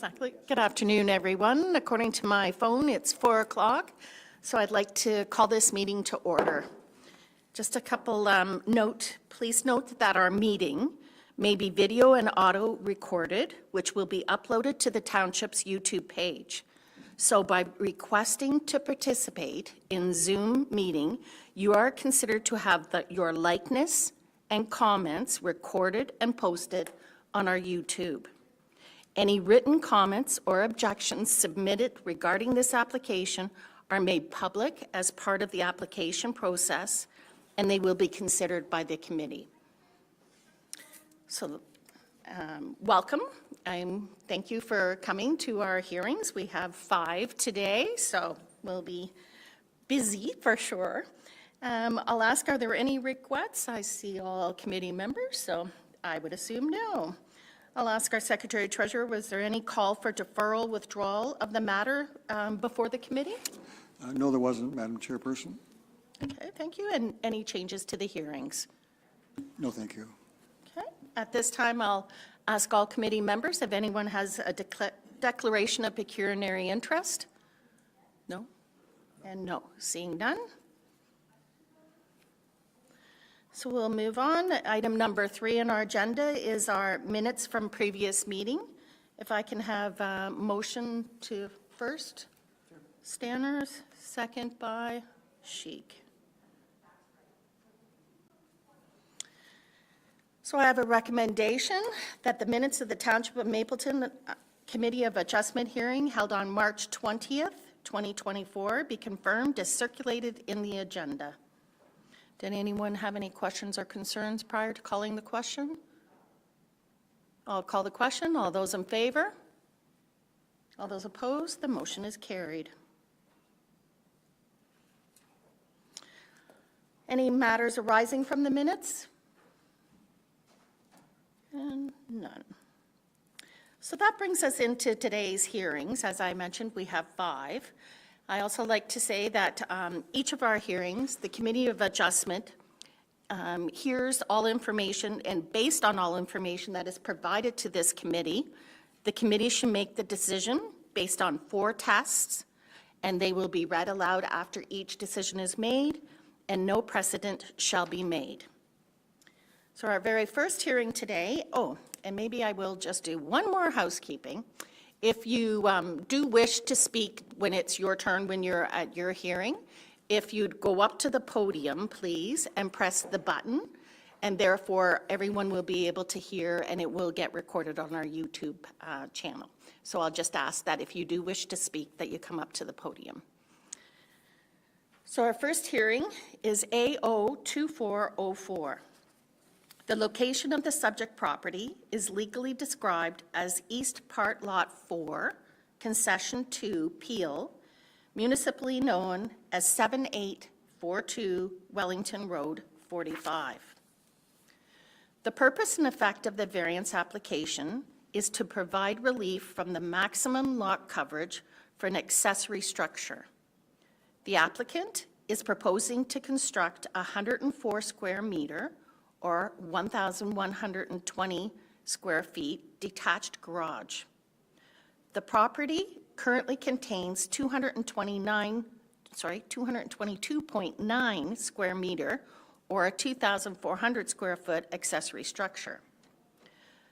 Exactly. Good afternoon, everyone. According to my phone, it's 4 o'clock, so I'd like to call this meeting to order. Just a couple please note that our meeting may be video and audio recorded, which will be uploaded to the Township's YouTube page. So by requesting to participate in Zoom meeting, you are considered to have your likeness and comments recorded and posted on our YouTube. Any written comments or objections submitted regarding this application are made public as part of the application process, and they will be considered by the committee. So, welcome. Thank you for coming to our hearings. We have 5 today, so we'll be busy for sure. I'll ask, are there any requests? I see all committee members, so I would assume no. I'll ask our Secretary Treasurer, was there any call for deferral, withdrawal of the matter before the committee? No, there wasn't, Madam Chairperson. Okay, thank you. And any changes to the hearings? No, thank you. Okay. At this time, I'll ask all committee members if anyone has a declaration of pecuniary interest. No? And no. Seeing none. So we'll move on. Item number 3 on our agenda is our minutes from previous meeting. If I can have a motion to first, Stanners, second by Sheik. So I have a recommendation that the minutes of the Township of Mapleton Committee of Adjustment hearing held on March 20th, 2024 be confirmed as circulated in the agenda. Did anyone have any questions or concerns prior to calling the question? I'll call the question. All those in favor? All those opposed? The motion is carried. Any matters arising from the minutes? And none. So that brings us into today's hearings. As I mentioned, we have 5. I also like to say that each of our hearings, the Committee of Adjustment hears all information, and based on all information that is provided to this committee, the committee should make the decision based on 4 tests, and they will be read aloud after each decision is made, and no precedent shall be made. So our very first hearing today, and maybe I will just do one more housekeeping. If you do wish to speak when it's your turn, when you're at your hearing, if you'd go up to the podium, please, and press the button, and therefore everyone will be able to hear, and it will get recorded on our YouTube channel. So I'll just ask that if you do wish to speak, that you come up to the podium. So our first hearing is AO 2404. The location of the subject property is legally described as East Part Lot 4, Concession 2, Peel, municipally known as 7842 Wellington Road, 45. The purpose and effect of the variance application is to provide relief from the maximum lot coverage for an accessory structure. The applicant is proposing to construct a 104 square meter or 1,120 square feet detached garage. The property currently contains 222.9 square meter or a 2,400 square foot accessory structure.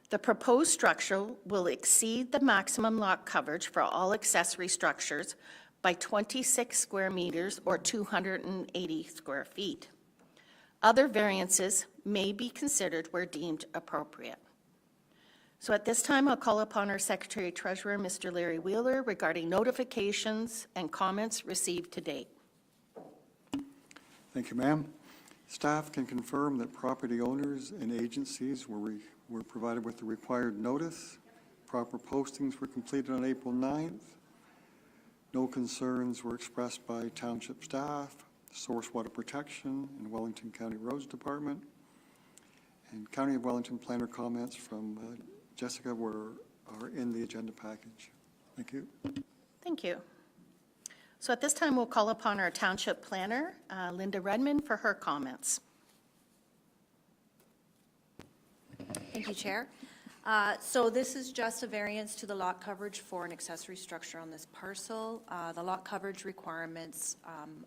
The proposed structure will exceed the maximum lot coverage for all accessory structures by 26 square meters or 280 square feet. Other variances may be considered where deemed appropriate. So at this time, I'll call upon our Secretary Treasurer, Mr. Larry Wheeler, regarding notifications and comments received to date. Thank you, ma'am. Staff can confirm that property owners and agencies were provided with the required notice. Proper postings were completed on April 9th. No concerns were expressed by township staff, Source Water Protection, and Wellington County Roads Department. And County of Wellington planner comments from Jessica are in the agenda package. Thank you. Thank you. So at this time, we'll call upon our township planner, Linda Redmond, for her comments. Thank you, Chair. So this is just a variance to the lot coverage for an accessory structure on this parcel. The lot coverage requirements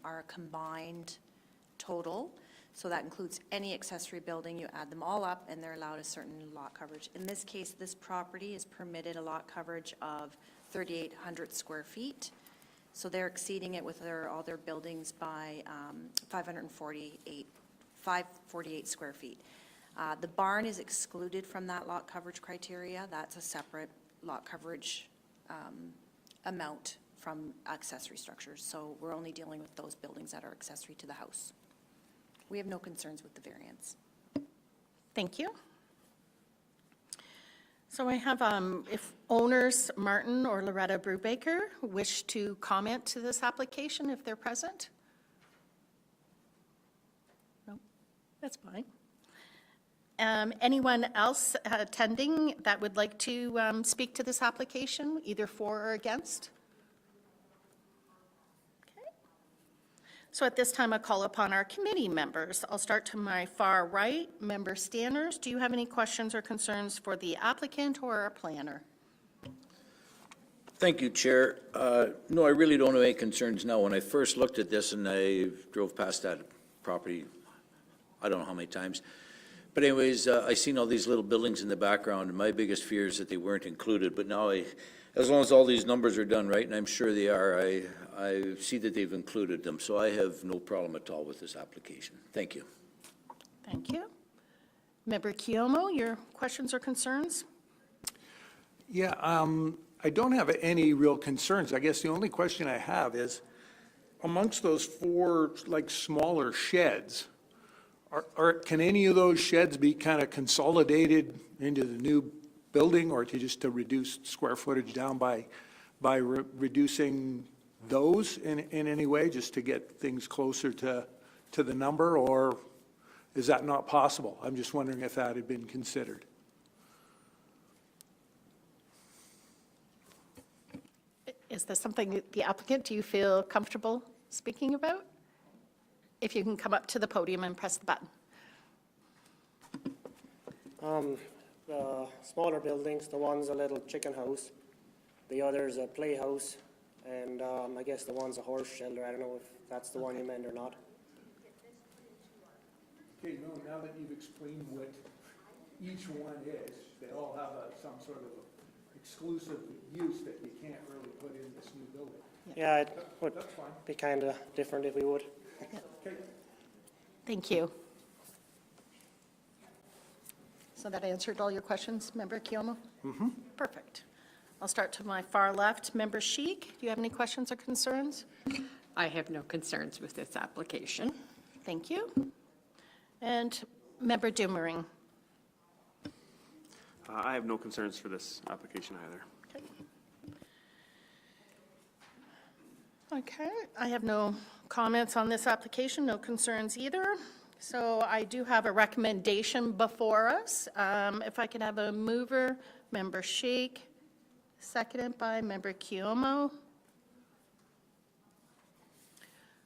are a combined total, so that includes any accessory building. You add them all up, and they're allowed a certain lot coverage. In this case, this property is permitted a lot coverage of 3,800 square feet, so they're exceeding it with all their buildings by 548 square feet. The barn is excluded from that lot coverage criteria. That's a separate lot coverage amount from accessory structures. So we're only dealing with those buildings that are accessory to the house. We have no concerns with the variance. Thank you. So I have, if owners Martin or Loretta Brubaker wish to comment to this application, if they're present? No, that's fine. Anyone else attending that would like to speak to this application, either for or against? Okay. So at this time, I'll call upon our committee members. I'll start to my far right. Member Stanners, do you have any questions or concerns for the applicant or our planner? Thank you, Chair. No, I really don't have any concerns now. When I first looked at this and I drove past that property, I don't know how many times, but anyways, I seen all these little buildings in the background, and my biggest fear is that they weren't included. But now, as long as all these numbers are done right, and I'm sure they are, I see that they've included them. So I have no problem at all with this application. Thank you. Thank you. Member Kiomo, your questions or concerns? Yeah, I don't have any real concerns. I guess the only question I have is, amongst those four, like, smaller sheds, can any of those sheds be kind of consolidated into the new building, or to reduce square footage down by reducing those in any way, just to get things closer to the number, or is that not possible? I'm just wondering if that had been considered. Is this something that the applicant, do you feel comfortable speaking about? If you can come up to the podium and press the button. The smaller buildings, the one's a little chicken house, the other's a playhouse, and I guess the one's a horse shelter. I don't know if that's the one you meant or not. Okay, no, now that you've explained what each one is, they all have some sort of exclusive use that you can't really put in this new building. Yeah, it would That's fine. be kind of different if we would. Okay. Thank you. So that answered all your questions, Member Kiomo? Mm-hmm. Perfect. I'll start to my far left. Member Sheik, do you have any questions or concerns? I have no concerns with this application. Thank you. And Member Dumering? I have no concerns for this application either. Okay, I have no comments on this application, no concerns either. So I do have a recommendation before us. If I could have a mover, Member Sheik, seconded by Member Kiomo.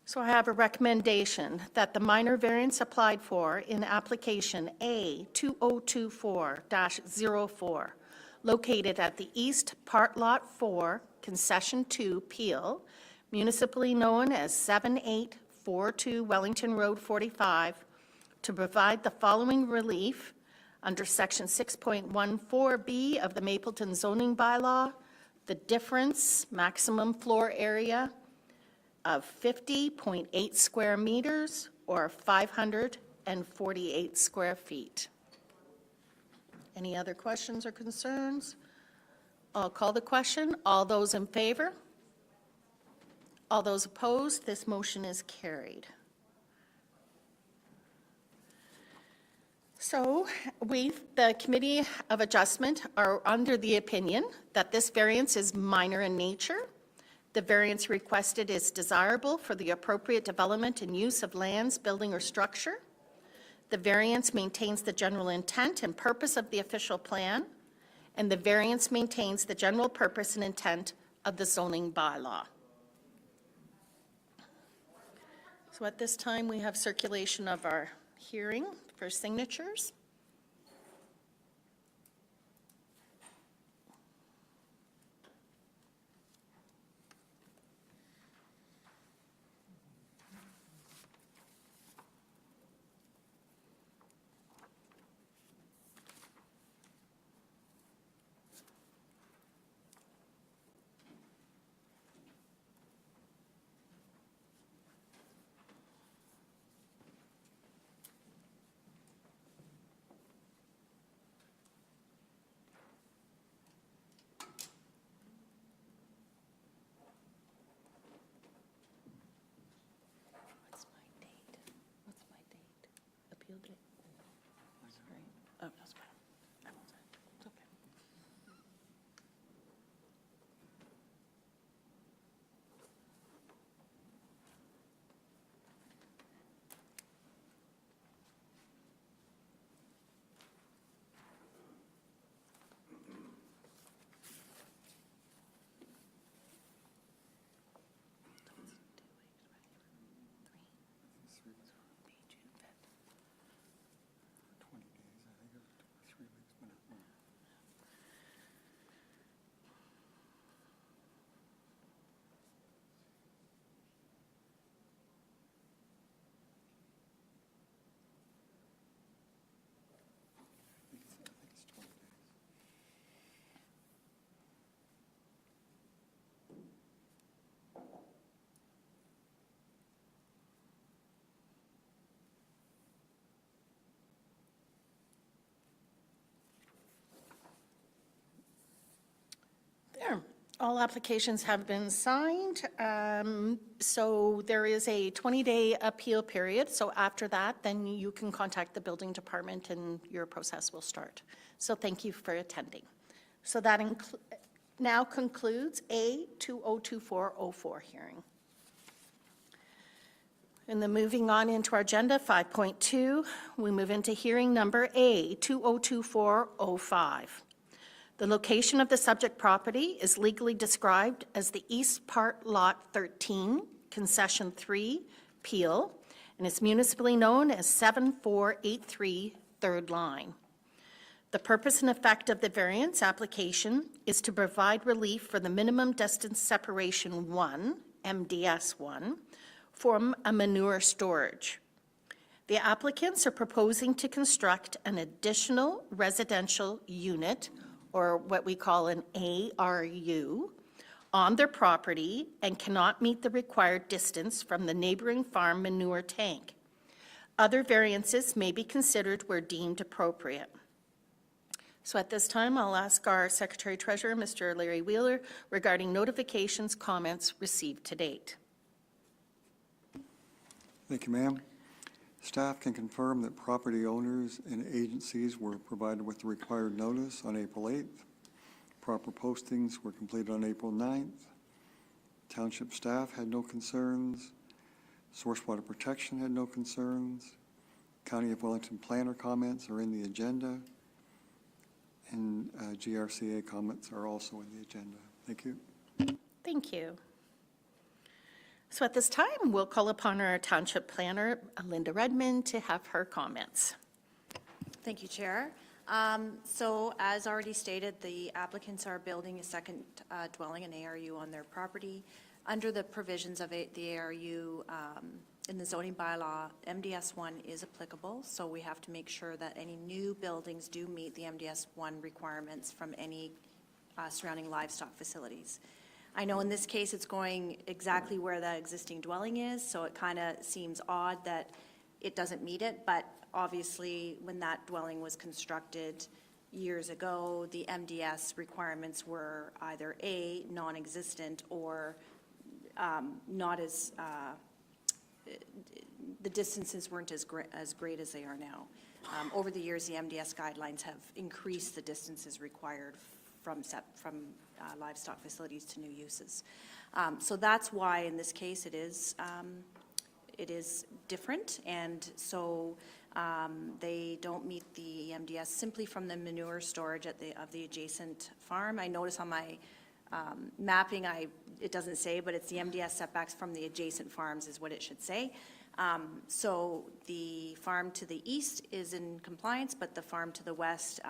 So I have a recommendation that the minor variance applied for in application A2024-04, located at the East Part Lot 4, Concession 2, Peel, municipally known as 7842 Wellington Road 45, to provide the following relief under Section 6.14B of the Mapleton zoning bylaw, the difference maximum floor area of 50.8 square meters or 548 square feet. Any other questions or concerns? I'll call the question. All those in favor? All those opposed? This motion is carried. So we, the Committee of Adjustment, are under the opinion that this variance is minor in nature. The variance requested is desirable for the appropriate development and use of lands, building, or structure. The variance maintains the general intent and purpose of the official plan, and the variance maintains the general purpose and intent of the zoning bylaw. So at this time, we have circulation of our hearing for signatures. There, all applications have been signed. So there is a 20-day appeal period. So after that, then you can contact the building department and your process will start. So thank you for attending. So that now concludes A 2024-04 hearing. And then moving on into our agenda, 5.2, we move into hearing number A 2024-05. The location of the subject property is legally described as the East Part Lot 13, Concession 3, Peel, and is municipally known as 7483 Third Line. The purpose and effect of the variance application is to provide relief for the minimum distance separation 1, MDS 1, from a manure storage. The applicants are proposing to construct an additional residential unit, or what we call an ARU, on their property and cannot meet the required distance from the neighboring farm manure tank. Other variances may be considered where deemed appropriate. So at this time, I'll ask our Secretary-Treasurer, Mr. Larry Wheeler, regarding notifications, comments received to date. Thank you, ma'am. Staff can confirm that property owners and agencies were provided with the required notice on April 8th. Proper postings were completed on April 9th. Township staff had no concerns. Source Water Protection had no concerns. County of Wellington planner comments are in the agenda. And GRCA comments are also in the agenda. Thank you. Thank you. So at this time, we'll call upon our Township Planner, Linda Redmond, to have her comments. Thank you, Chair. So as already stated, the applicants are building a second dwelling, an ARU, on their property. Under the provisions of the ARU in the zoning bylaw, MDS 1 is applicable, so we have to make sure that any new buildings do meet the MDS 1 requirements from any surrounding livestock facilities. I know in this case it's going exactly where the existing dwelling is, so it kind of seems odd that it doesn't meet it, but obviously when that dwelling was constructed years ago, the MDS requirements were either A, non-existent, or not as, the distances weren't as great as they are now. Over the years, the MDS guidelines have increased the distances required from livestock facilities to new uses. So that's why in this case it is different, and so they don't meet the MDS simply from the manure storage of the adjacent farm. I notice on my mapping, it doesn't say, but it's the MDS setbacks from the adjacent farms is what it should say. So the farm to the east is in compliance, but the farm to the west,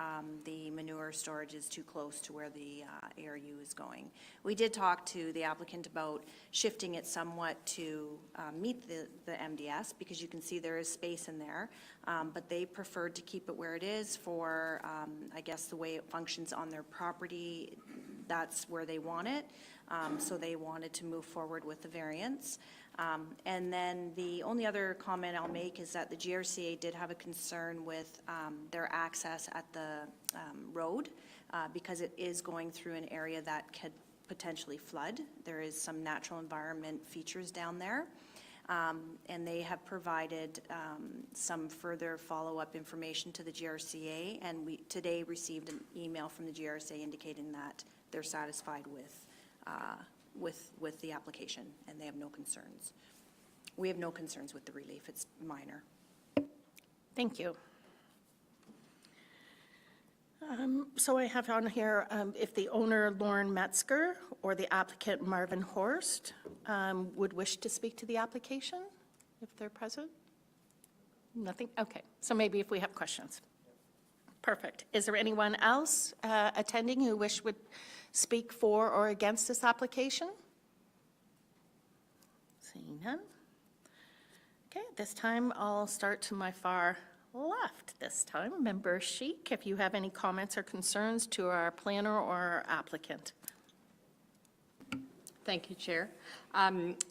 the manure storage is too close to where the ARU is going. We did talk to the applicant about shifting it somewhat to meet the MDS, because you can see there is space in there, but they preferred to keep it where it is for, I guess, the way it functions on their property. That's where they want it, so they wanted to move forward with the variance. And then the only other comment I'll make is that the GRCA did have a concern with their access at the road, because it is going through an area that could potentially flood. There is some natural environment features down there. And they have provided some further follow-up information to the GRCA, and we today received an email from the GRCA indicating that they're satisfied with the application, and they have no concerns. We have no concerns with the relief, it's minor. Thank you. So I have on here, if the owner, Lauren Metzger, or the applicant, Marvin Horst, would wish to speak to the application, if they're present? Nothing? Okay, so maybe if we have questions. Perfect. Is there anyone else attending who would speak for or against this application? Seeing none. Okay, at this time, I'll start to my far left this time. Member Sheik, if you have any comments or concerns to our planner or our applicant. Thank you, Chair.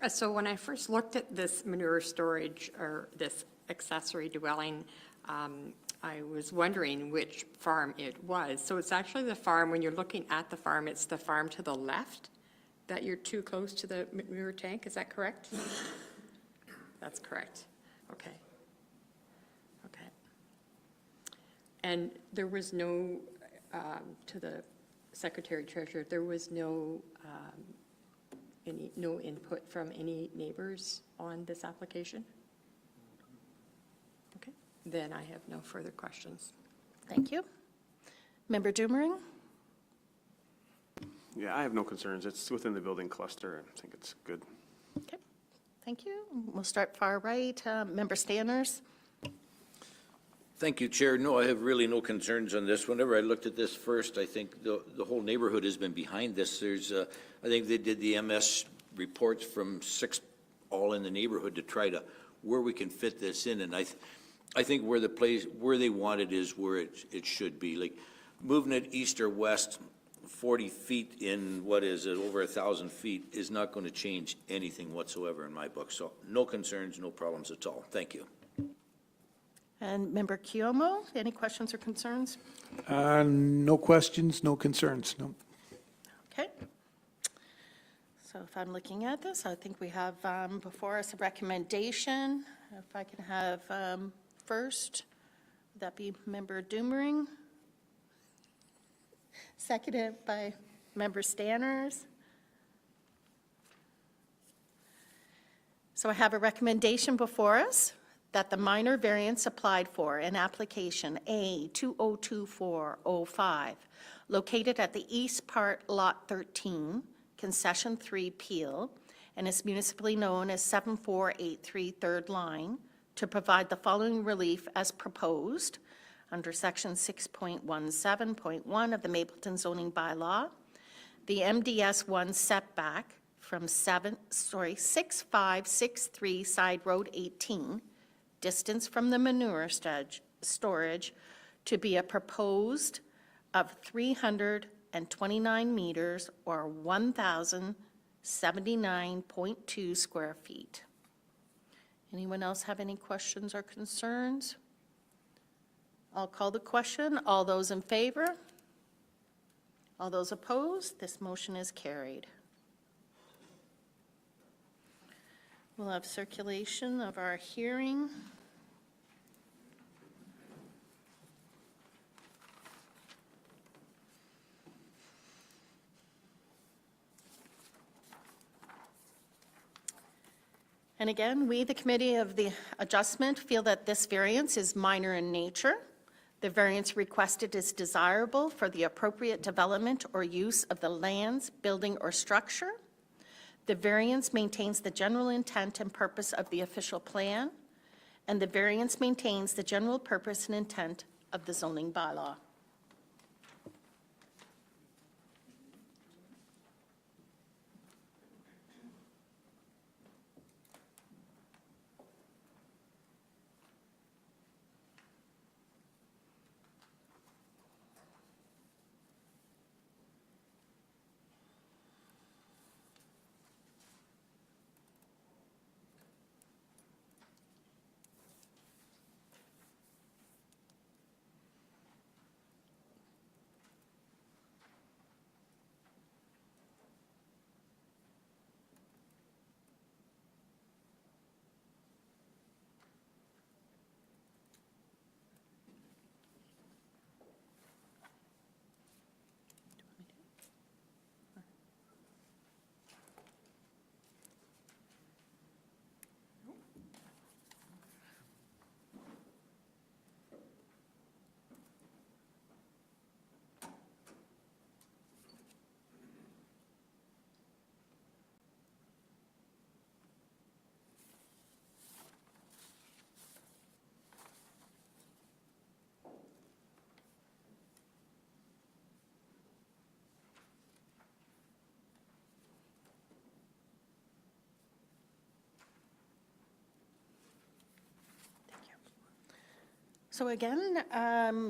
So when I first looked at this manure storage or this accessory dwelling, I was wondering which farm it was. So it's actually the farm, when you're looking at the farm, it's the farm to the left that you're too close to the manure tank, is that correct? That's correct. Okay. Okay. And there was no, to the Secretary Treasurer, there was no, no input from any neighbors on this application? Okay, then I have no further questions. Thank you. Member Doomering? Yeah, I have no concerns. It's within the building cluster. I think it's good. Okay, thank you. We'll start far right. Member Stanners? Thank you, Chair. No, I have really no concerns on this. Whenever I looked at this first, I think the whole neighborhood has been behind this. There's, I think they did the MS reports from 6 all in the neighborhood to try to, where we can fit this in. And I think where the place, where they want it is where it should be. Like moving it east or west 40 feet in, what is it, over 1,000 feet is not going to change anything whatsoever in my book. So no concerns, no problems at all. Thank you. And Member Kiomo, any questions or concerns? No questions, no concerns, no. Okay. So if I'm looking at this, I think we have before us a recommendation. If I can have first, would that be Member Doomering? Seconded by Member Stanners. So I have a recommendation before us that the minor variance applied for in application A 202405, located at the east part lot 13, concession 3 Peel, and is municipally known as 7483 Third Line, to provide the following relief as proposed under section 6.17.1 of the Mapleton zoning bylaw. The MDS 1 setback from 6563 Side Road 18, distance from the manure storage, to be a proposed of 329 meters or 1,079.2 square feet. Anyone else have any questions or concerns? I'll call the question. All those in favor? All those opposed? This motion is carried. We'll have circulation of our hearing. And again, we, the Committee of the Adjustment, feel that this variance is minor in nature. The variance requested is desirable for the appropriate development or use of the lands, building, or structure. The variance maintains the general intent and purpose of the official plan, and the variance maintains the general purpose and intent of the zoning bylaw. So again,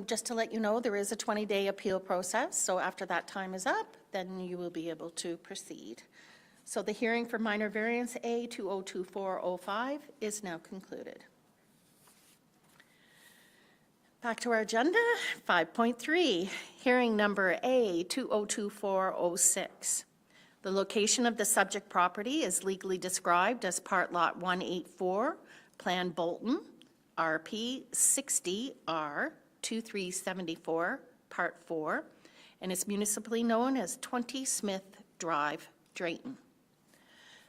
just to let you know, there is a 20-day appeal process, so after that time is up, then you will be able to proceed. So the hearing for minor variance A 202405 is now concluded. Back to our agenda, 5.3, hearing number A 202406. The location of the subject property is legally described as Part Lot 184, Plan Bolton, RP 60R 2374, Part 4, and is municipally known as 20 Smith Drive, Drayton.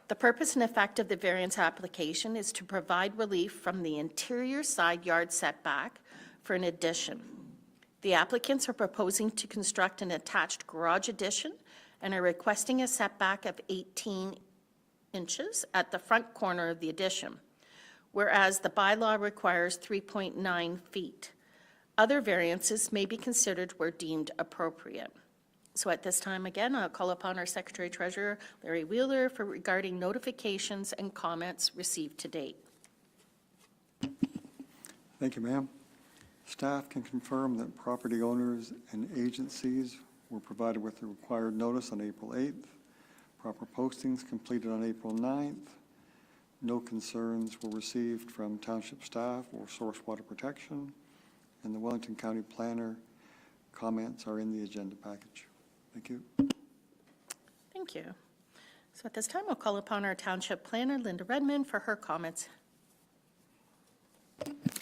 The purpose and effect of the variance application is to provide relief from the interior side yard setback for an addition. The applicants are proposing to construct an attached garage addition and are requesting a setback of 18 inches at the front corner of the addition, whereas the bylaw requires 3.9 feet. Other variances may be considered where deemed appropriate. So at this time, again, I'll call upon our Secretary Treasurer, Larry Wheeler, for regarding notifications and comments received to date. Thank you, ma'am. Staff can confirm that property owners and agencies were provided with the required notice on April 8th. Proper postings completed on April 9th. No concerns were received from township staff or Source Water Protection. And the Wellington County Planner comments are in the agenda package. Thank you. Thank you. So at this time, I'll call upon our Township Planner, Linda Redmond, for her comments.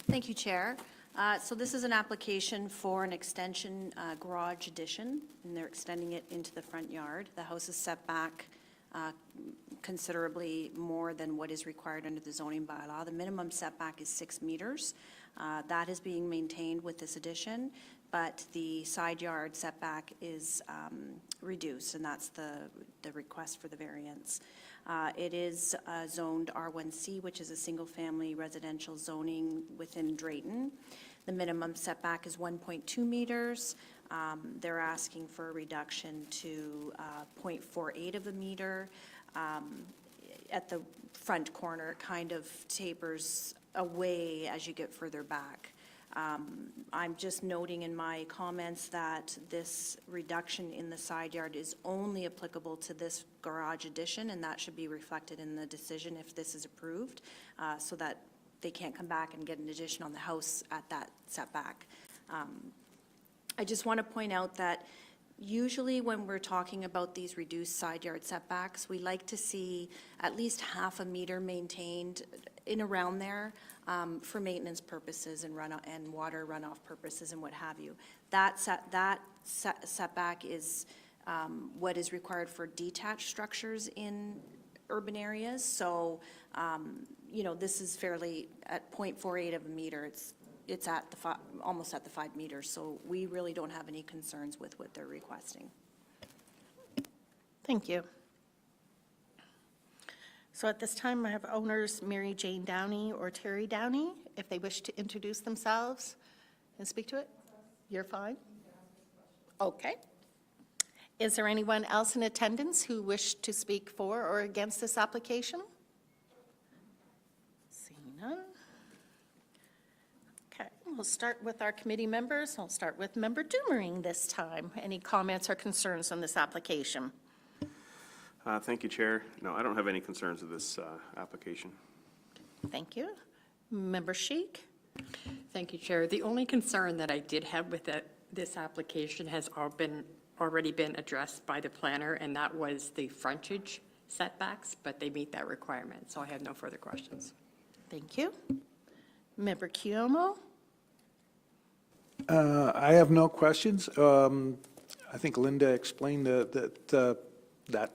Thank you, Chair. So this is an application for an extension garage addition, and they're extending it into the front yard. The house is set back considerably more than what is required under the zoning bylaw. The minimum setback is 6 meters. That is being maintained with this addition, but the side yard setback is reduced, and that's the request for the variance. It is zoned R1C, which is a single-family residential zoning within Drayton. The minimum setback is 1.2 meters. They're asking for a reduction to 0.48 of a meter. At the front corner, it kind of tapers away as you get further back. I'm just noting in my comments that this reduction in the side yard is only applicable to this garage addition, and that should be reflected in the decision if this is approved, so that they can't come back and get an addition on the house at that setback. I just want to point out that usually when we're talking about these reduced side yard setbacks, we like to see at least half a meter maintained in around there for maintenance purposes and water runoff purposes and what have you. That setback is what is required for detached structures in urban areas. So, you know, this is fairly at 0.48 of a meter. It's at almost at the 5 meters. So we really don't have any concerns with what they're requesting. Thank you. So at this time, I have owners Mary Jane Downey or Terry Downey, if they wish to introduce themselves and speak to it. You're fine? Okay. Is there anyone else in attendance who wish to speak for or against this application? Seeing none. Okay, we'll start with our committee members. I'll start with Member Doomerang this time. Any comments or concerns on this application? Thank you, Chair. No, I don't have any concerns with this application. Thank you. Member Sheik? Thank you, Chair. The only concern that I did have with this application has already been addressed by the planner, and that was the frontage setbacks, but they meet that requirement, so I have no further questions. Thank you. Member Cuomo? I have no questions. I think Linda explained that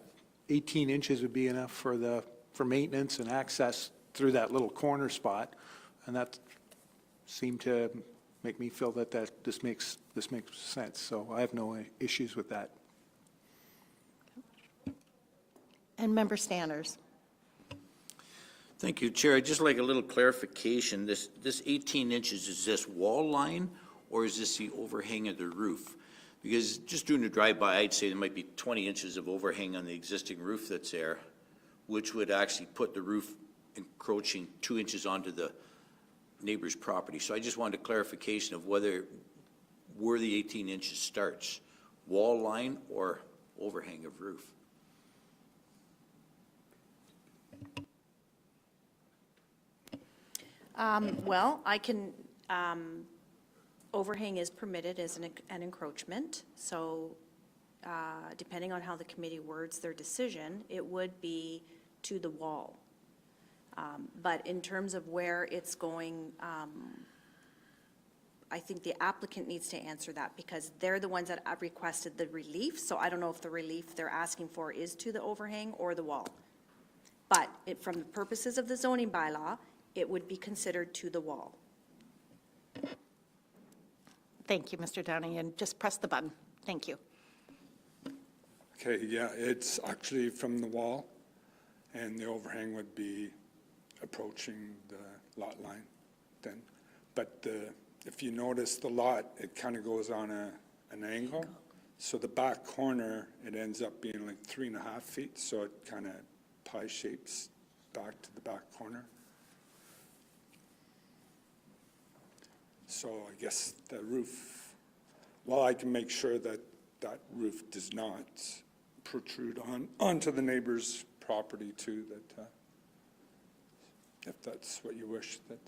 18 inches would be enough for maintenance and access through that little corner spot, and that seemed to make me feel that this makes sense. So I have no issues with that. And Member Stanners? Thank you, Chair. I'd just like a little clarification. This 18 inches, is this wall line, or is this the overhang of the roof? Because just doing a drive-by, I'd say there might be 20 inches of overhang on the existing roof that's there, which would actually put the roof encroaching 2 inches onto the neighbor's property. So I just wanted a clarification of where the 18 inches starts, wall line or overhang of roof? Well, I can, overhang is permitted as an encroachment, so depending on how the committee words their decision, it would be to the wall. But in terms of where it's going, I think the applicant needs to answer that because they're the ones that have requested the relief. So I don't know if the relief they're asking for is to the overhang or the wall. But from the purposes of the zoning bylaw, it would be considered to the wall. Thank you, Mr. Downey, and just press the button. Thank you. Okay, yeah, it's actually from the wall, and the overhang would be approaching the lot line then. But if you notice the lot, it kind of goes on an angle. So the back corner, it ends up being like 3.5 feet, so it kind of pie shapes back to the back corner. So I guess the roof, well, I can make sure that that roof does not protrude onto the neighbor's property too, that, if that's what you wish, that.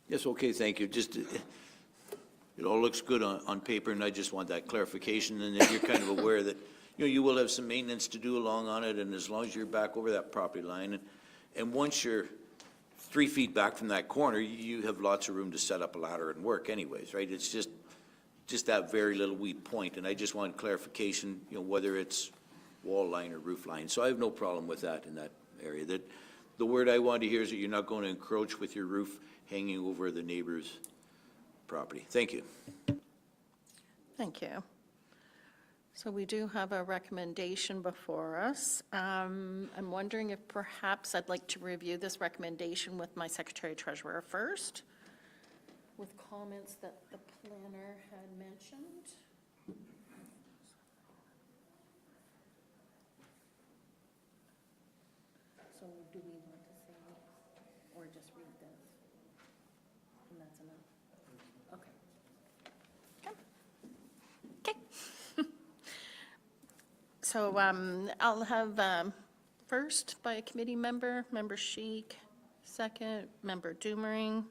Yes, okay, thank you. Just, it all looks good on paper, and I just want that clarification, and that you're kind of aware that, you will have some maintenance to do along on it, and as long as you're back over that property line, and once you're 3 feet back from that corner, you have lots of room to set up a ladder and work anyways, right? It's just that very little wee point, and I just want clarification, whether it's wall line or roof line. So I have no problem with that in that area. That the word I want to hear is that you're not going to encroach with your roof hanging over the neighbor's property. Thank you. Thank you. So we do have a recommendation before us. I'm wondering if perhaps I'd like to review this recommendation with my Secretary Treasurer first, with comments that the planner had mentioned. So do we want to say, or just read this? And that's enough? Okay. Okay. So I'll have first by a committee member, Member Sheik, second, Member Doomering.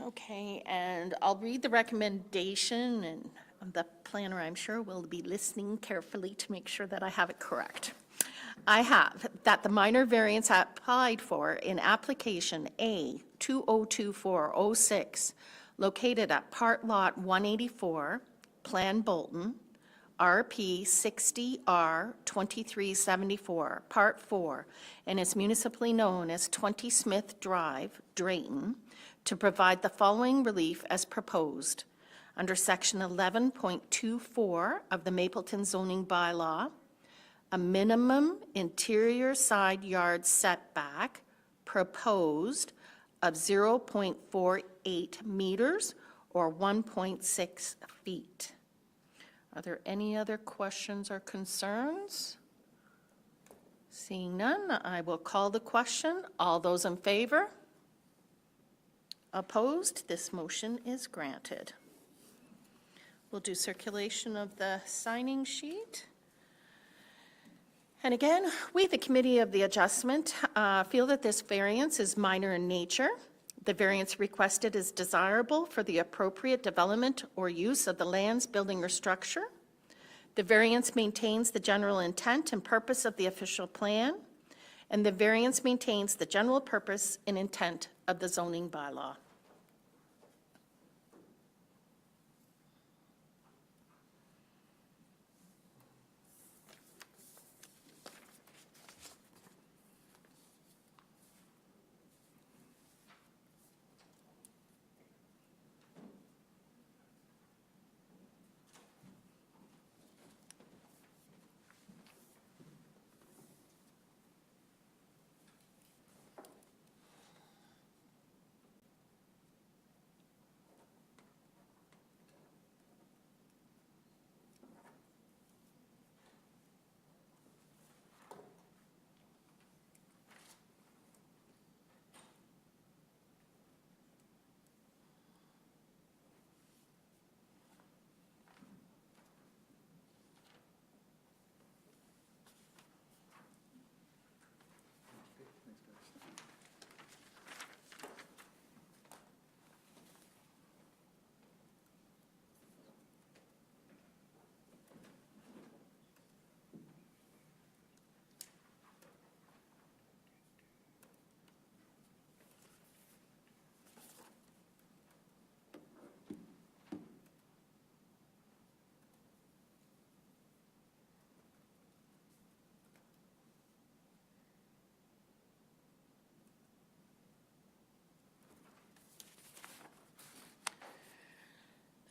Okay, and I'll read the recommendation, and the planner, I'm sure, will be listening carefully to make sure that I have it correct. I have that the minor variance applied for in application A 202406, located at Part Lot 184, Plan Bolton, RP 60R 2374, Part 4, and is municipally known as 20 Smith Drive, Drayton, to provide the following relief as proposed under Section 11.24 of the Mapleton zoning bylaw, a minimum interior side yard setback proposed of 0.48 meters or 1.6 feet. Are there any other questions or concerns? Seeing none, I will call the question. All those in favor? Opposed? This motion is granted. We'll do circulation of the signing sheet. And again, we, the Committee of the Adjustment, feel that this variance is minor in nature. The variance requested is desirable for the appropriate development or use of the lands, building, or structure. The variance maintains the general intent and purpose of the official plan, and the variance maintains the general purpose and intent of the zoning bylaw.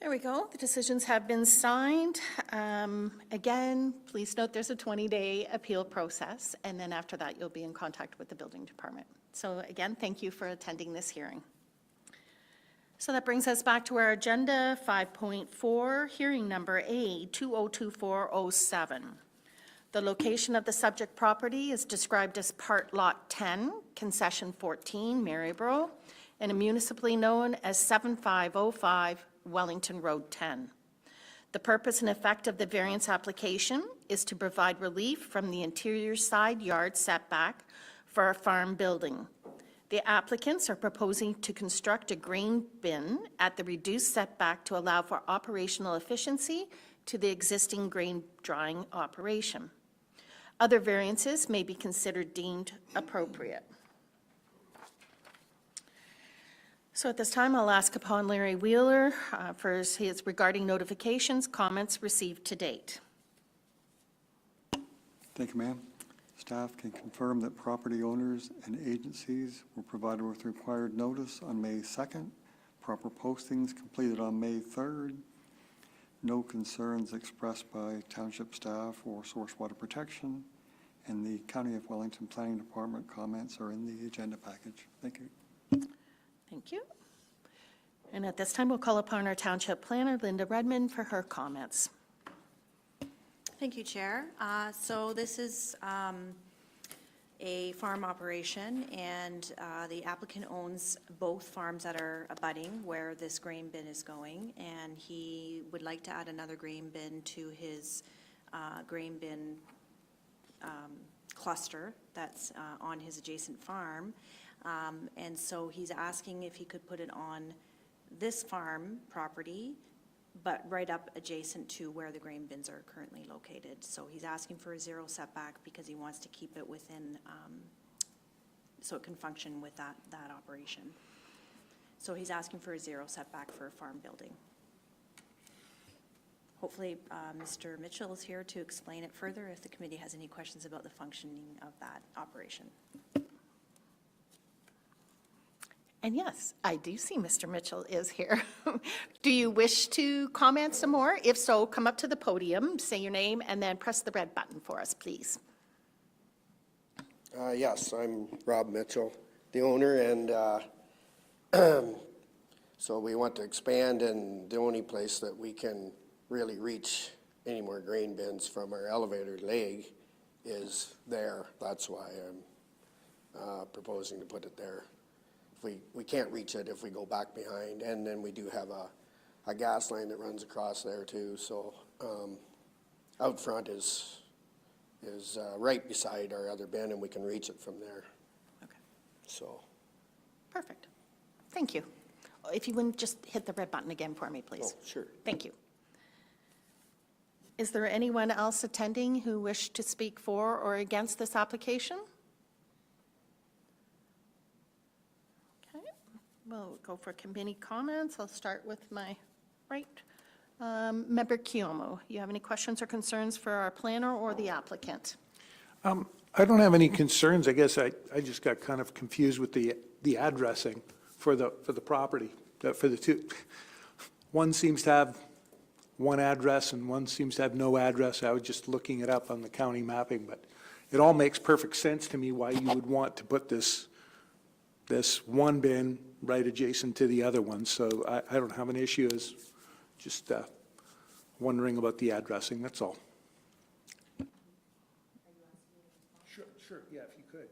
There we go. The decisions have been signed. Again, please note there's a 20-day appeal process, and then after that, you'll be in contact with the building department. So again, thank you for attending this hearing. So that brings us back to our agenda, 5.4, hearing number A, 202407. The location of the subject property is described as Part Lot 10, Concession 14, Maryborough, and municipally known as 7505 Wellington Road 10. The purpose and effect of the variance application is to provide relief from the interior side yard setback for a farm building. The applicants are proposing to construct a grain bin at the reduced setback to allow for operational efficiency to the existing grain drying operation. Other variances may be considered deemed appropriate. So at this time, I'll ask upon Larry Wheeler for his regarding notifications, comments received to date. Thank you, ma'am. Staff can confirm that property owners and agencies were provided with required notice on May 2nd, proper postings completed on May 3rd, no concerns expressed by township staff or source water protection, and the County of Wellington Planning Department comments are in the agenda package. Thank you. Thank you. And at this time, we'll call upon our township planner, Linda Redmond, for her comments. Thank you, Chair. So this is a farm operation, and the applicant owns both farms that are abutting where this grain bin is going, and he would like to add another grain bin to his grain bin cluster that's on his adjacent farm. And so he's asking if he could put it on this farm property, but right up adjacent to where the grain bins are currently located. So he's asking for a 0 setback because he wants to keep it within, so it can function with that operation. So he's asking for a 0 setback for a farm building. Hopefully, Mr. Mitchell is here to explain it further if the committee has any questions about the functioning of that operation. And yes, I do see Mr. Mitchell is here. Do you wish to comment some more? If so, come up to the podium, say your name, and then press the red button for us, please. Yes, I'm Rob Mitchell, the owner, and so we want to expand, and the only place that we can really reach any more grain bins from our elevator leg is there. That's why I'm proposing to put it there. We can't reach it if we go back behind, and then we do have a gas line that runs across there too, so out front is right beside our other bin, and we can reach it from there. Okay. So. Perfect. Thank you. If you wouldn't just hit the red button again for me, please. Oh, sure. Thank you. Is there anyone else attending who wished to speak for or against this application? Okay, we'll go for committee comments. I'll start with my right. Member Kiyomo, you have any questions or concerns for our planner or the applicant? I don't have any concerns. I guess I just got kind of confused with the addressing for the property, for the two. One seems to have one address and one seems to have no address. I was just looking it up on the county mapping, but it all makes perfect sense to me why you would want to put this one bin right adjacent to the other one. So I don't have an issue. As just wondering about the addressing, that's all. Sure, yeah, if you could.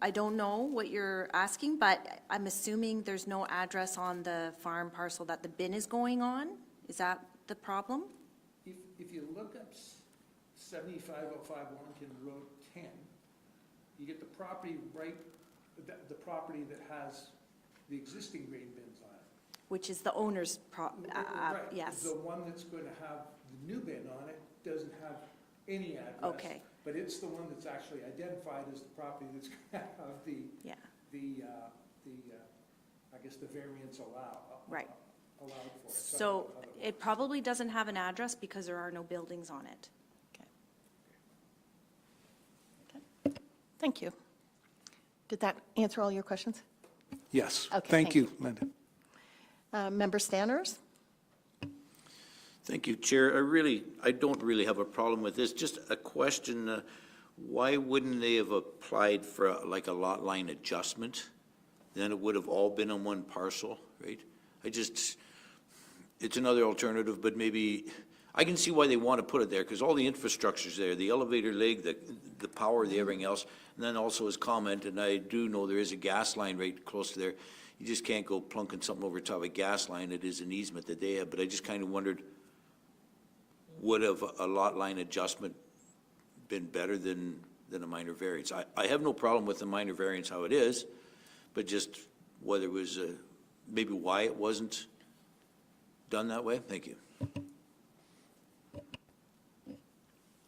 I don't know what you're asking, but I'm assuming there's no address on the farm parcel that the bin is going on? Is that the problem? If you look up 7505 Wellington Road 10, you get the property right, the property that has the existing grain bins on it. Which is the owner's, Right. yes. The one that's going to have the new bin on it doesn't have any address. Okay. But it's the one that's actually identified as the property that's going to have Yeah. I guess the variance Right. allowed for it. So it probably doesn't have an address because there are no buildings on it. Okay. Thank you. Did that answer all your questions? Yes, Okay, thank you, Linda. Member Stanners? Thank you, Chair. I don't really have a problem with this. Just a question, why wouldn't they have applied for like a lot line adjustment? Then it would have all been on one parcel, right? It's another alternative, but maybe, I can see why they want to put it there, because all the infrastructure's there, the elevator leg, the power, the everything else. And then also his comment, and I do know there is a gas line right close to there. You just can't go plunking something over top of a gas line. It is an easement that they have, but I just kind of wondered, would have a lot line adjustment been better than a minor variance? I have no problem with the minor variance how it is, but just whether it was, maybe why it wasn't done that way? Thank you.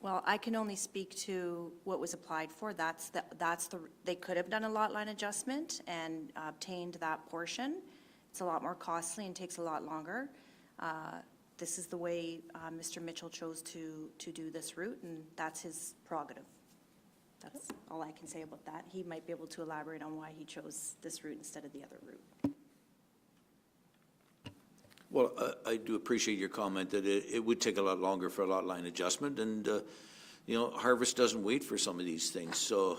Well, I can only speak to what was applied for. They could have done a lot line adjustment and obtained that portion. It's a lot more costly and takes a lot longer. This is the way Mr. Mitchell chose to do this route, and that's his prerogative. That's all I can say about that. He might be able to elaborate on why he chose this route instead of the other route. Well, I do appreciate your comment that it would take a lot longer for a lot line adjustment, and, harvest doesn't wait for some of these things, so,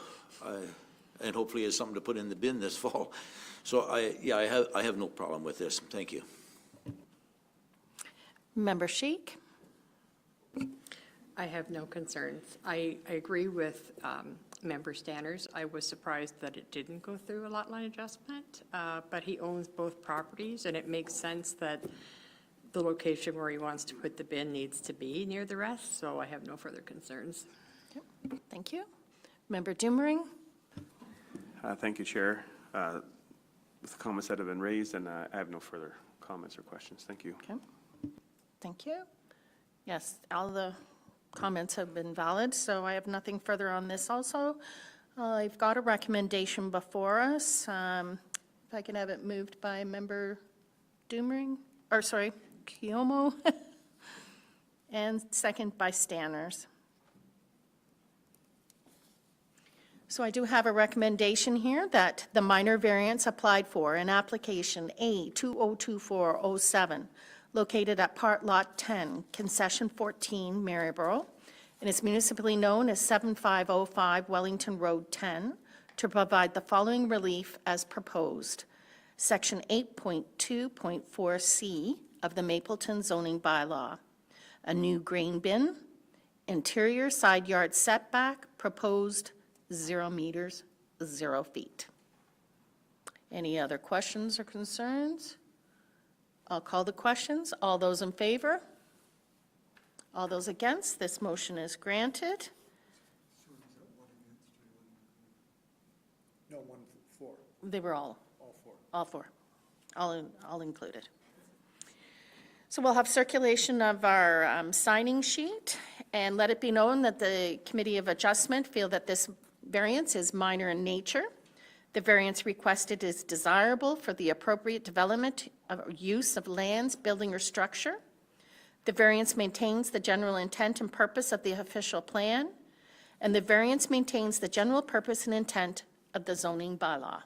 and hopefully has something to put in the bin this fall. So I have no problem with this. Thank you. Member Sheik? I have no concerns. I agree with Member Stanners. I was surprised that it didn't go through a lot line adjustment, but he owns both properties, and it makes sense that the location where he wants to put the bin needs to be near the rest, so I have no further concerns. Thank you. Member Dumering? Thank you, Chair. With the comments that have been raised, and I have no further comments or questions. Thank you. Okay. Thank you. Yes, all the comments have been valid, so I have nothing further on this also. I've got a recommendation before us. If I can have it moved by Member Dumering, or sorry, Kiyomo, and second by Stanners. So I do have a recommendation here that the minor variance applied for in application A202407, located at Part Lot 10, Concession 14, Maryborough, and is municipally known as 7505 Wellington Road 10, to provide the following relief as proposed. Section 8.2.4C of the Mapleton zoning bylaw. A new grain bin, interior side yard setback, proposed 0 meters, 0 feet. Any other questions or concerns? I'll call the questions. All those in favor? All those against? This motion is granted. No, 1-4, They were all all four. all included. So we'll have circulation of our signing sheet, and let it be known that the Committee of Adjustment feel that this variance is minor in nature. The variance requested is desirable for the appropriate development of use of lands, building, or structure. The variance maintains the general intent and purpose of the official plan, and the variance maintains the general purpose and intent of the zoning bylaw.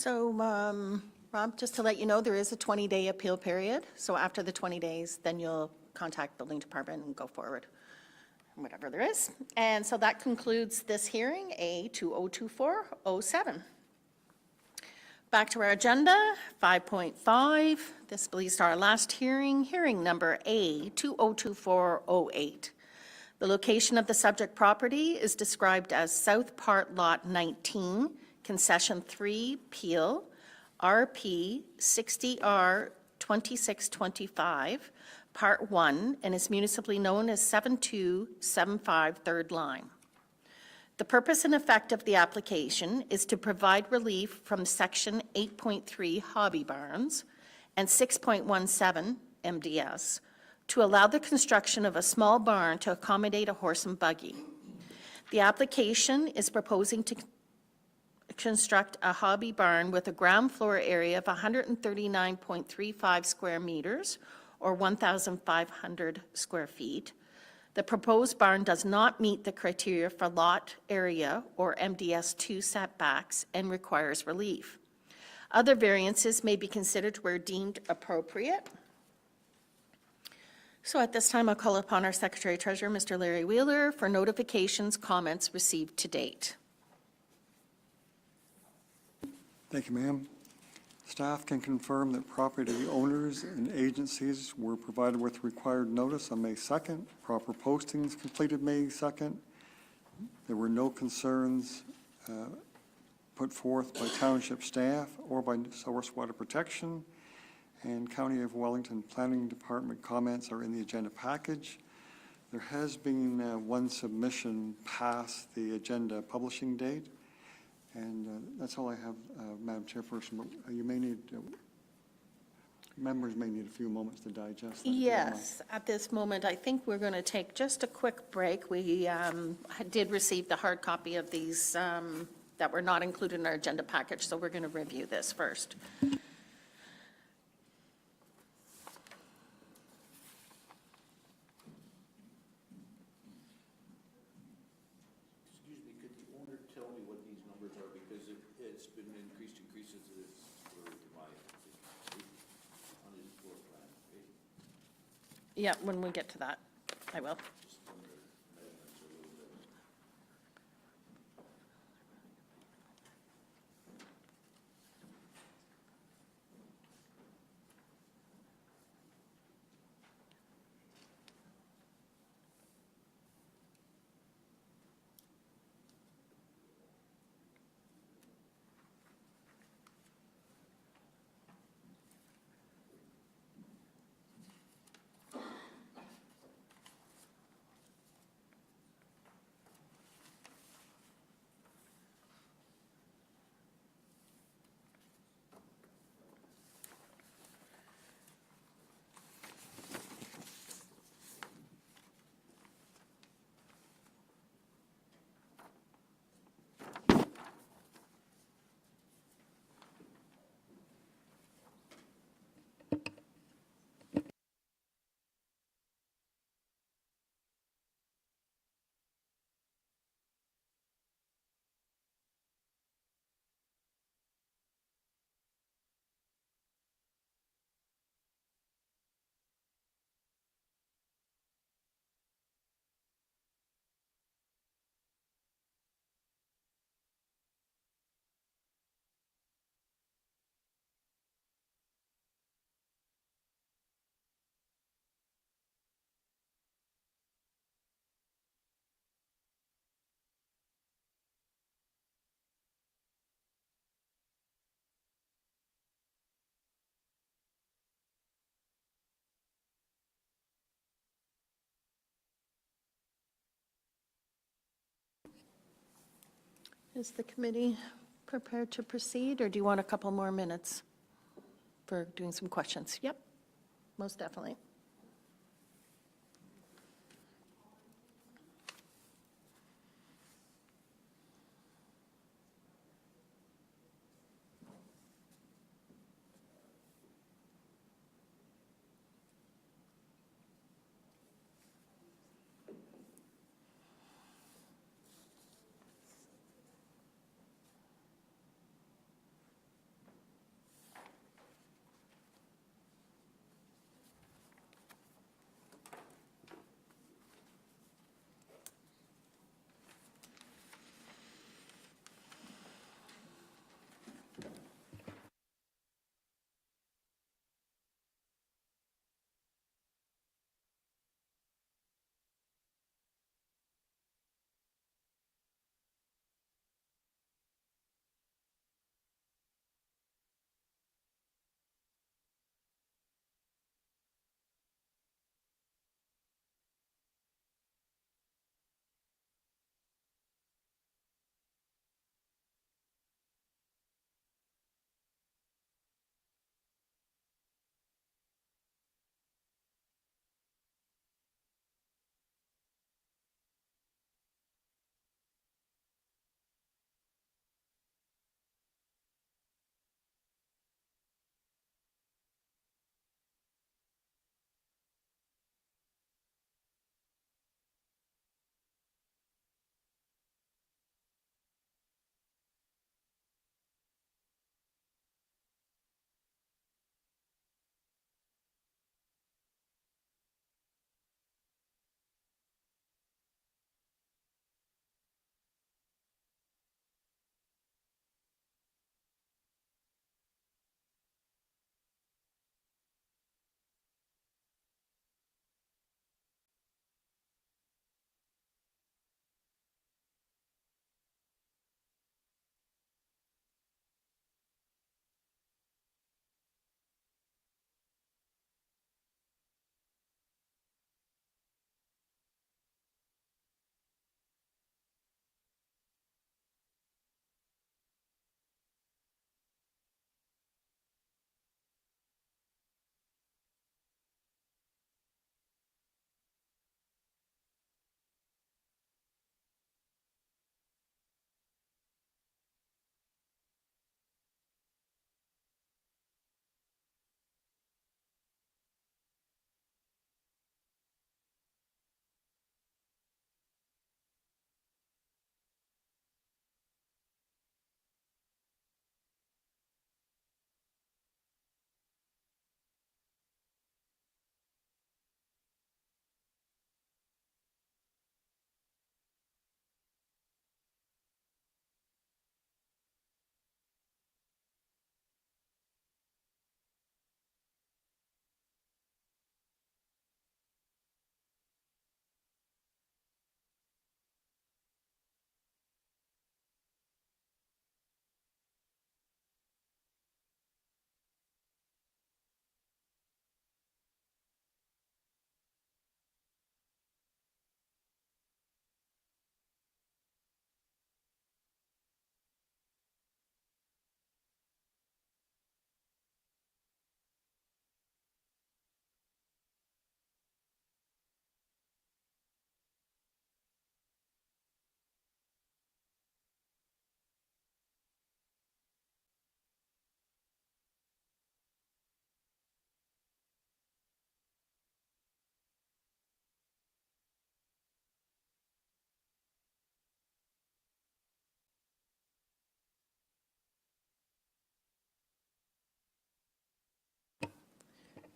So, Rob, just to let you know, there is a 20-day appeal period. So after the 20 days, then you'll contact building department and go forward, whatever there is. And so that concludes this hearing, A 2024-07. Back to our agenda, 5.5. This leads to our last hearing, hearing number A 2024-08. The location of the subject property is described as South Part Lot 19, Concession 3, Peel, RP 60R 2625, Part 1, and is municipally known as 7275 Third Line. The purpose and effect of the application is to provide relief from Section 8.3 Hobby Barns and 6.17 MDS to allow the construction of a small barn to accommodate a horse and buggy. The application is proposing to construct a hobby barn with a ground floor area of 139.35 square meters, or 1,500 square feet. The proposed barn does not meet the criteria for lot area or MDS2 setbacks and requires relief. Other variances may be considered where deemed appropriate. So at this time, I'll call upon our Secretary Treasurer, Mr. Larry Wheeler, for notifications, comments received to date. Thank you, ma'am. Staff can confirm that property owners and agencies were provided with required notice on May 2nd. Proper postings completed May 2nd. There were no concerns put forth by township staff or by Source Water Protection. And County of Wellington Planning Department comments are in the agenda package. There has been one submission past the agenda publishing date. And that's all I have, Madam Chairperson, but you may need, members may need a few moments to digest that. Yes, at this moment, I think we're going to take just a quick break. We did receive the hard copy of these that were not included in our agenda package, so we're going to review this first. Excuse me, could the owner tell me what these numbers are, because it's been increased to this, for my, on his floor plan, okay? Yeah, when we get to that, I will. Just on the measurements a little bit. Is the committee prepared to proceed, or do you want a couple more minutes for doing some questions? Yep, most definitely.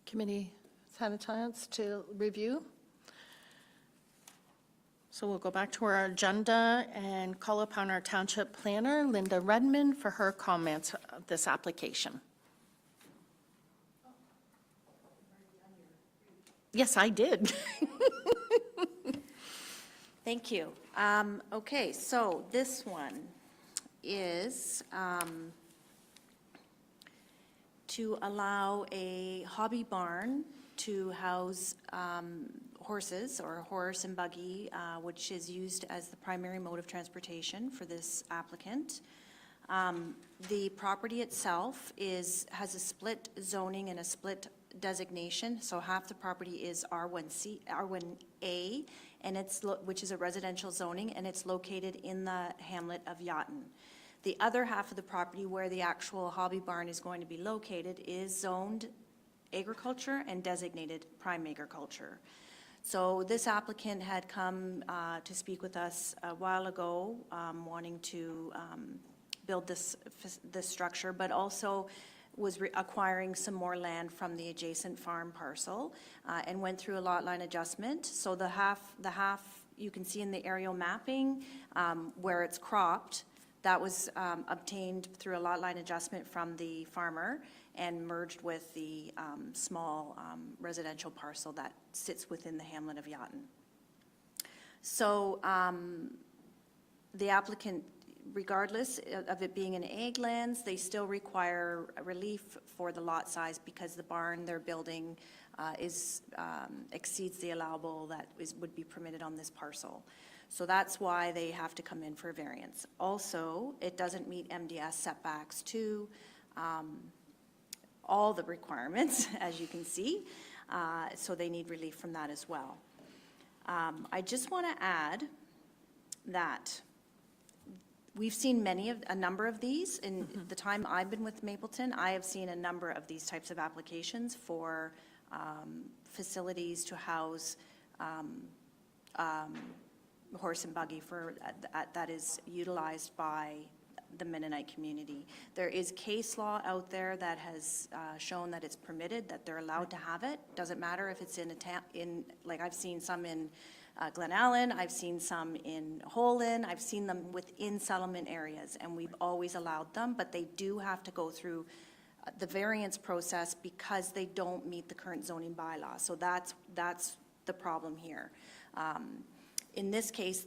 Committee has had a chance to review. So we'll go back to our agenda and call upon our township planner, Linda Redmond, for her comments of this application. Yes, I did. Thank you. Okay, so this one is to allow a hobby barn to house horses or horse and buggy, which is used as the primary mode of transportation for this applicant. The property itself has a split zoning and a split designation, so half the property is R1C, R1A, and which is a residential zoning, and it's located in the hamlet of Yachton. The other half of the property where the actual hobby barn is going to be located is zoned agriculture and designated prime agriculture. So this applicant had come to speak with us a while ago, wanting to build this structure, but also was acquiring some more land from the adjacent farm parcel, and went through a lot line adjustment. So the half you can see in the aerial mapping where it's cropped, that was obtained through a lot line adjustment from the farmer and merged with the small residential parcel that sits within the hamlet of Yachton. So the applicant, regardless of it being in ag lands, they still require a relief for the lot size because the barn they're building exceeds the allowable that would be permitted on this parcel. So that's why they have to come in for a variance. Also, it doesn't meet MDS setbacks to all the requirements, as you can see, so they need relief from that as well. I just want to add that we've seen a number of these. In the time I've been with Mapleton, I have seen a number of these types of applications for facilities to house horse and buggy that is utilized by the Mennonite community. There is case law out there that has shown that it's permitted, that they're allowed to have it. Doesn't matter if it's in like I've seen some in Glen Allen, I've seen some in Holden, I've seen them within settlement areas, and we've always allowed them, but they do have to go through the variance process because they don't meet the current zoning bylaw. So that's the problem here. In this case,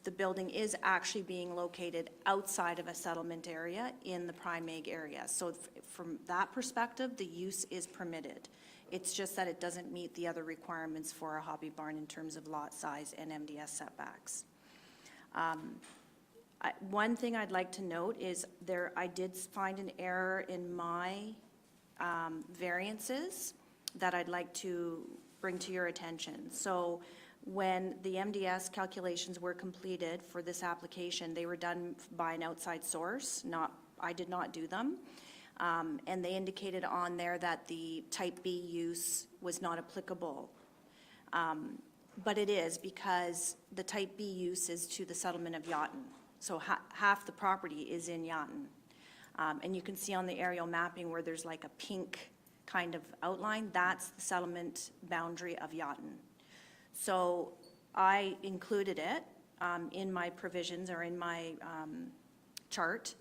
the building is actually being located outside of a settlement area in the prime ag area. So from that perspective, the use is permitted. It's just that it doesn't meet the other requirements for a hobby barn in terms of lot size and MDS setbacks. One thing I'd like to note is I did find an error in my variances that I'd like to bring to your attention. So when the MDS calculations were completed for this application, they were done by an outside source, I did not do them. And they indicated on there that the type B use was not applicable. But it is, because the type B use is to the settlement of Yachton. So half the property is in Yachton. And you can see on the aerial mapping where there's like a pink kind of outline, that's the settlement boundary of Yachton. So I included it in my provisions or in my chart,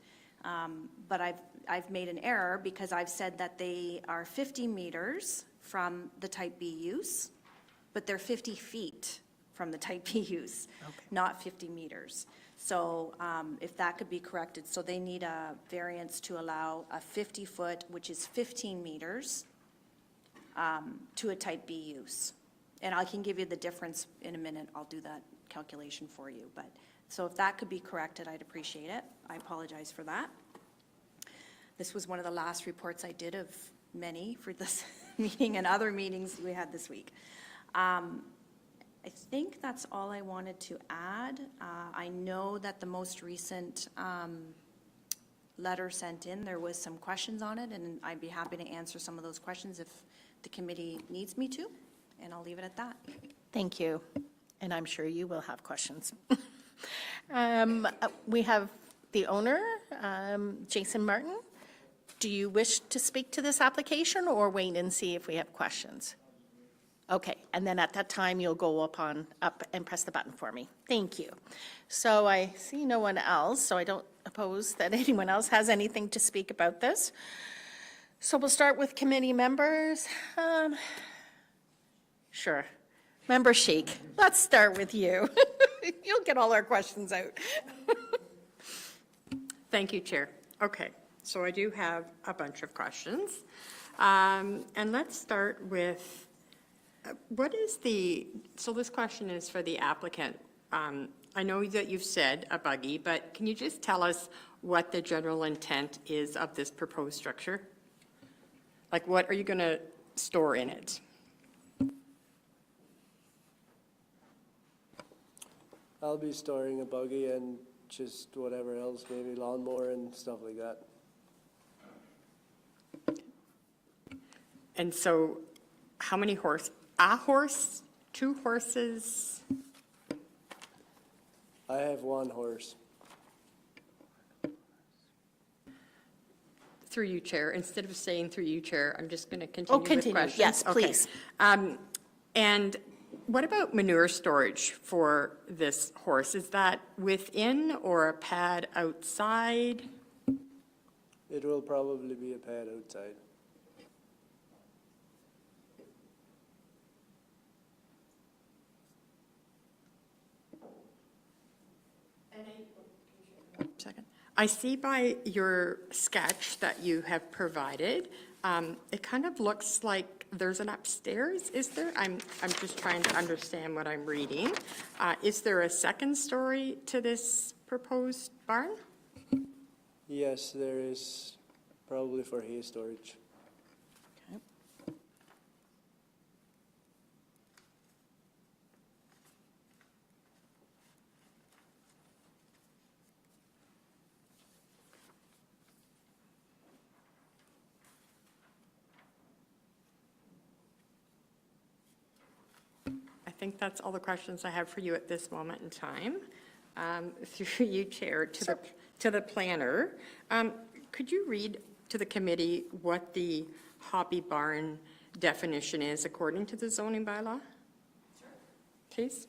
but I've made an error because I've said that they are 50 meters from the type B use, but they're 50 feet from the type B use, not 50 meters. So if that could be corrected, so they need a variance to allow a 50-foot, which is 15 meters, to a type B use. And I can give you the difference in a minute. I'll do that calculation for you. But so if that could be corrected, I'd appreciate it. I apologize for that. This was one of the last reports I did of many for this meeting and other meetings we had this week. I think that's all I wanted to add. I know that the most recent letter sent in, there was some questions on it, and I'd be happy to answer some of those questions if the committee needs me to. And I'll leave it at that. Thank you. And I'm sure you will have questions. We have the owner, Jason Martin. Do you wish to speak to this application or wait and see if we have questions? Okay, and then at that time, you'll go up and press the button for me. Thank you. So I see no one else, so I don't suppose that anyone else has anything to speak about this. So we'll start with committee members. Sure. Member Sheik, let's start with you. You'll get all our questions out. Thank you, Chair. Okay, so I do have a bunch of questions. And let's start with, so this question is for the applicant. I know that you've said a buggy, but can you just tell us what the general intent is of this proposed structure? Like, what are you going to store in it? I'll be storing a buggy and just whatever else, maybe lawnmower and stuff like that. And so how many horse, a horse, 2 horses? I have 1 horse. Through you, Chair. Instead of saying through you, Chair, I'm just going to continue with continue. questions. Yes, Okay. please. And what about manure storage for this horse? Is that within or a pad outside? It will probably be a pad outside. Second. I see by your sketch that you have provided, it kind of looks like there's an upstairs, is there? I'm just trying to understand what I'm reading. Is there a second story to this proposed barn? Yes, there is probably for hay storage. I think that's all the questions I have for you at this moment in time. Through you, Chair, to the planner, could you read to the committee what the hobby barn definition is according to the zoning bylaw? Sure. Please.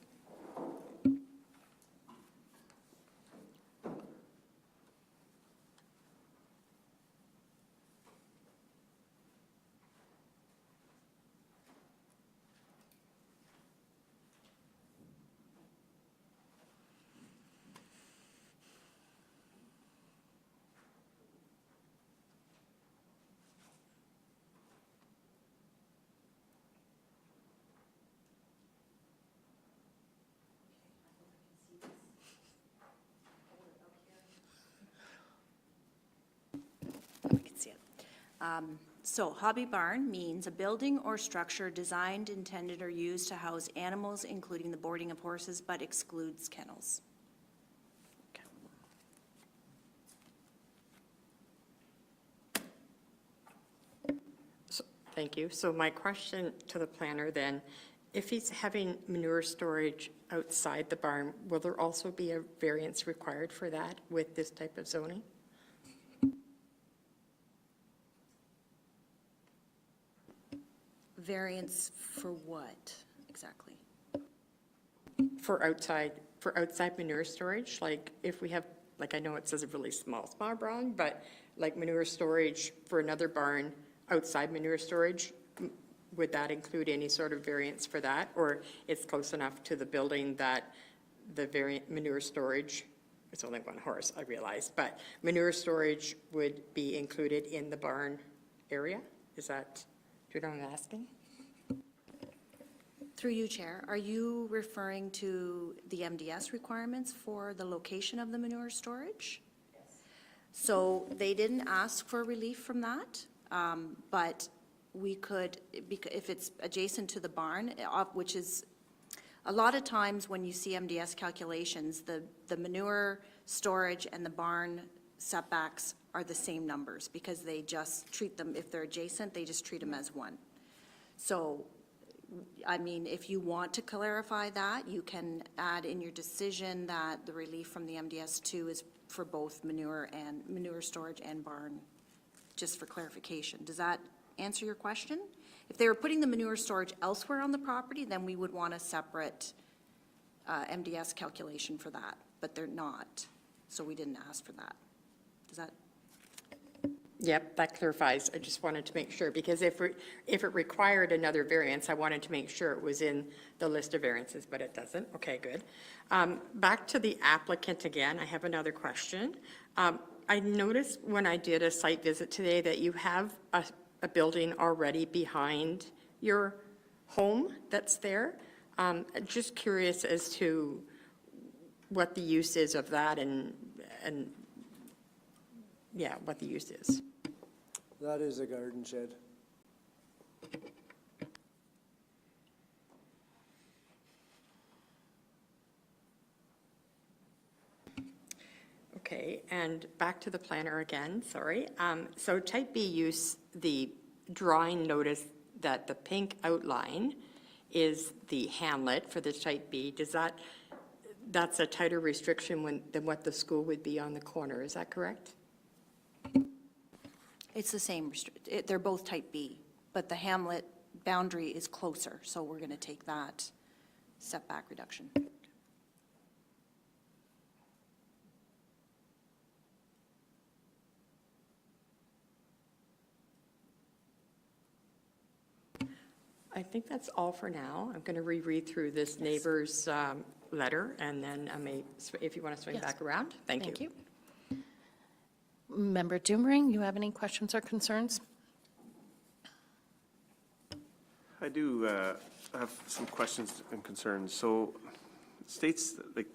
We can see it. So hobby barn means a building or structure designed, intended, or used to house animals, including the boarding of horses, but excludes kennels. Thank you. So my question to the planner then, if he's having manure storage outside the barn, will there also be a variance required for that with this type of zoning? Variance for what exactly? For outside manure storage, like if we have, like I know it says a really small barn, but like manure storage for another barn, outside manure storage, would that include any sort of variance for that? Or it's close enough to the building that the manure storage, it's only 1 horse, I realize, but manure storage would be included in the barn area? Is that, do you know what I'm asking? Through you, Chair, are you referring to the MDS requirements for the location of the manure storage? Yes. So they didn't ask for relief from that, but we could, if it's adjacent to the barn, which is, a lot of times when you see MDS calculations, the manure storage and the barn setbacks are the same numbers because they just treat them, if they're adjacent, they just treat them as one. So, I mean, if you want to clarify that, you can add in your decision that the relief from the MDS2 is for both manure storage and barn just for clarification. Does that answer your question? If they were putting the manure storage elsewhere on the property, then we would want a separate MDS calculation for that, but they're not, so we didn't ask for that. Does that? Yep, that clarifies. I just wanted to make sure, because if it required another variance, I wanted to make sure it was in the list of variances, but it doesn't. Okay, good. Back to the applicant again, I have another question. I noticed when I did a site visit today that you have a building already behind your home that's there. Just curious as to what the use is of that and yeah, what the use is. That is a garden shed. Okay, and back to the planner again, sorry. So type B use, the drawing notice that the pink outline is the hamlet for the type B. That's a tighter restriction than what the school would be on the corner, is that correct? It's the same, they're both type B, but the hamlet boundary is closer, so we're going to take that setback reduction. I think that's all for now. I'm going to reread through this neighbor's letter, and then I may, if you want to swing Yes. back around. Thank you. Thank you. Member Doomering, you have any questions or concerns? I do have some questions and concerns. So it states, that, like,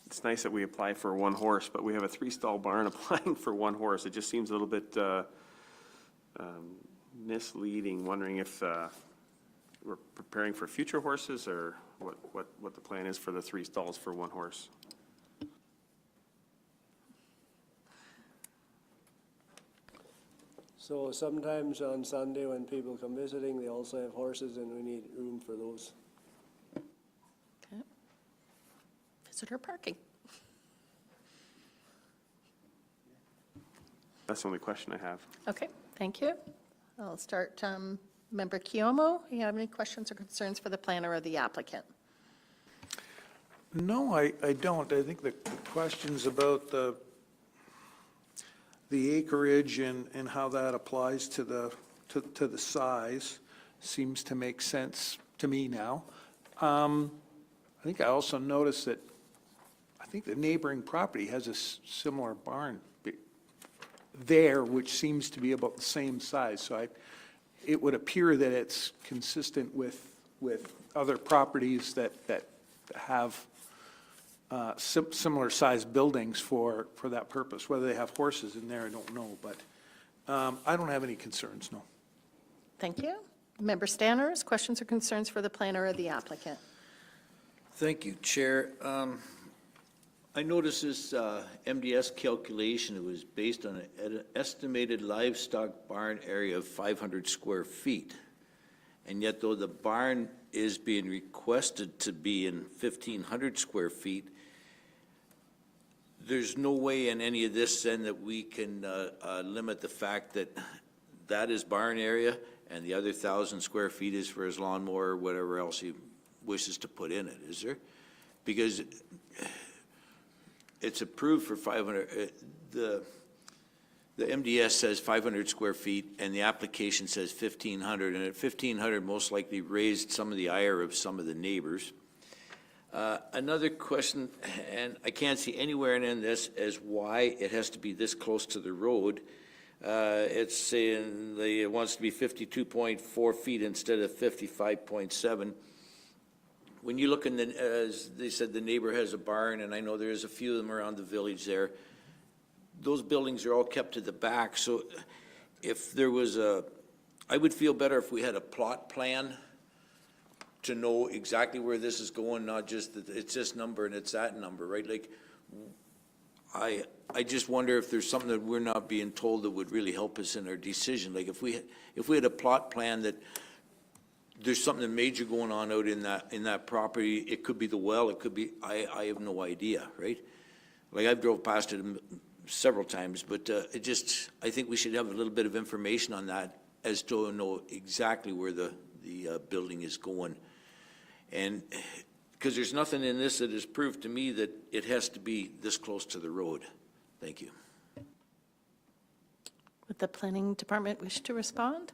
it's nice that we apply for one horse, but we have a 3-stall barn applying for one horse. It just seems a little bit misleading, wondering if we're preparing for future horses or what the plan is for the 3 stalls for one horse. So sometimes on Sunday when people come visiting, they also have horses and we need room for those. Okay. Visitor parking. That's the only question I have. Okay, thank you. I'll start, Member Kiyomo, you have any questions or concerns for the planner or the applicant? No, I don't. I think the questions about the acreage and how that applies to the size seems to make sense to me now. I think I also noticed that I think the neighboring property has a similar barn there, which seems to be about the same size. So it would appear that it's consistent with other properties that have similar sized buildings for that purpose. Whether they have horses in there, I don't know, but I don't have any concerns, no. Thank you. Member Stanners, questions or concerns for the planner or the applicant? Thank you, Chair. I noticed this MDS calculation, it was based on an estimated livestock barn area of 500 square feet. And yet though the barn is being requested to be in 1,500 square feet, there's no way in any of this then that we can limit the fact that that is barn area and the other 1,000 square feet is for his lawnmower or whatever else he wishes to put in it, is there? Because it's approved for 500, the MDS says 500 square feet, and the application says 1,500, and at 1,500 most likely raised some of the ire of some of the neighbors. Another question, and I can't see anywhere in this as why it has to be this close to the road. It's saying it wants to be 52.4 feet instead of 55.7. When you look in the, as they said, the neighbor has a barn, and I know there's a few of them around the village there. Those buildings are all kept to the back, so if there was I would feel better if we had a plot plan to know exactly where this is going, not just that it's this number and it's that number, right? Like, I just wonder if there's something that we're not being told that would really help us in our decision. Like, if we had a plot plan that there's something major going on out in that property, it could be the well, it could be, I have no idea, right? Like, I've drove past it several times, but I think we should have a little bit of information on that as to know exactly where the building is going. And, because there's nothing in this that has proved to me that it has to be this close to the road. Thank you. Would the planning department wish to respond?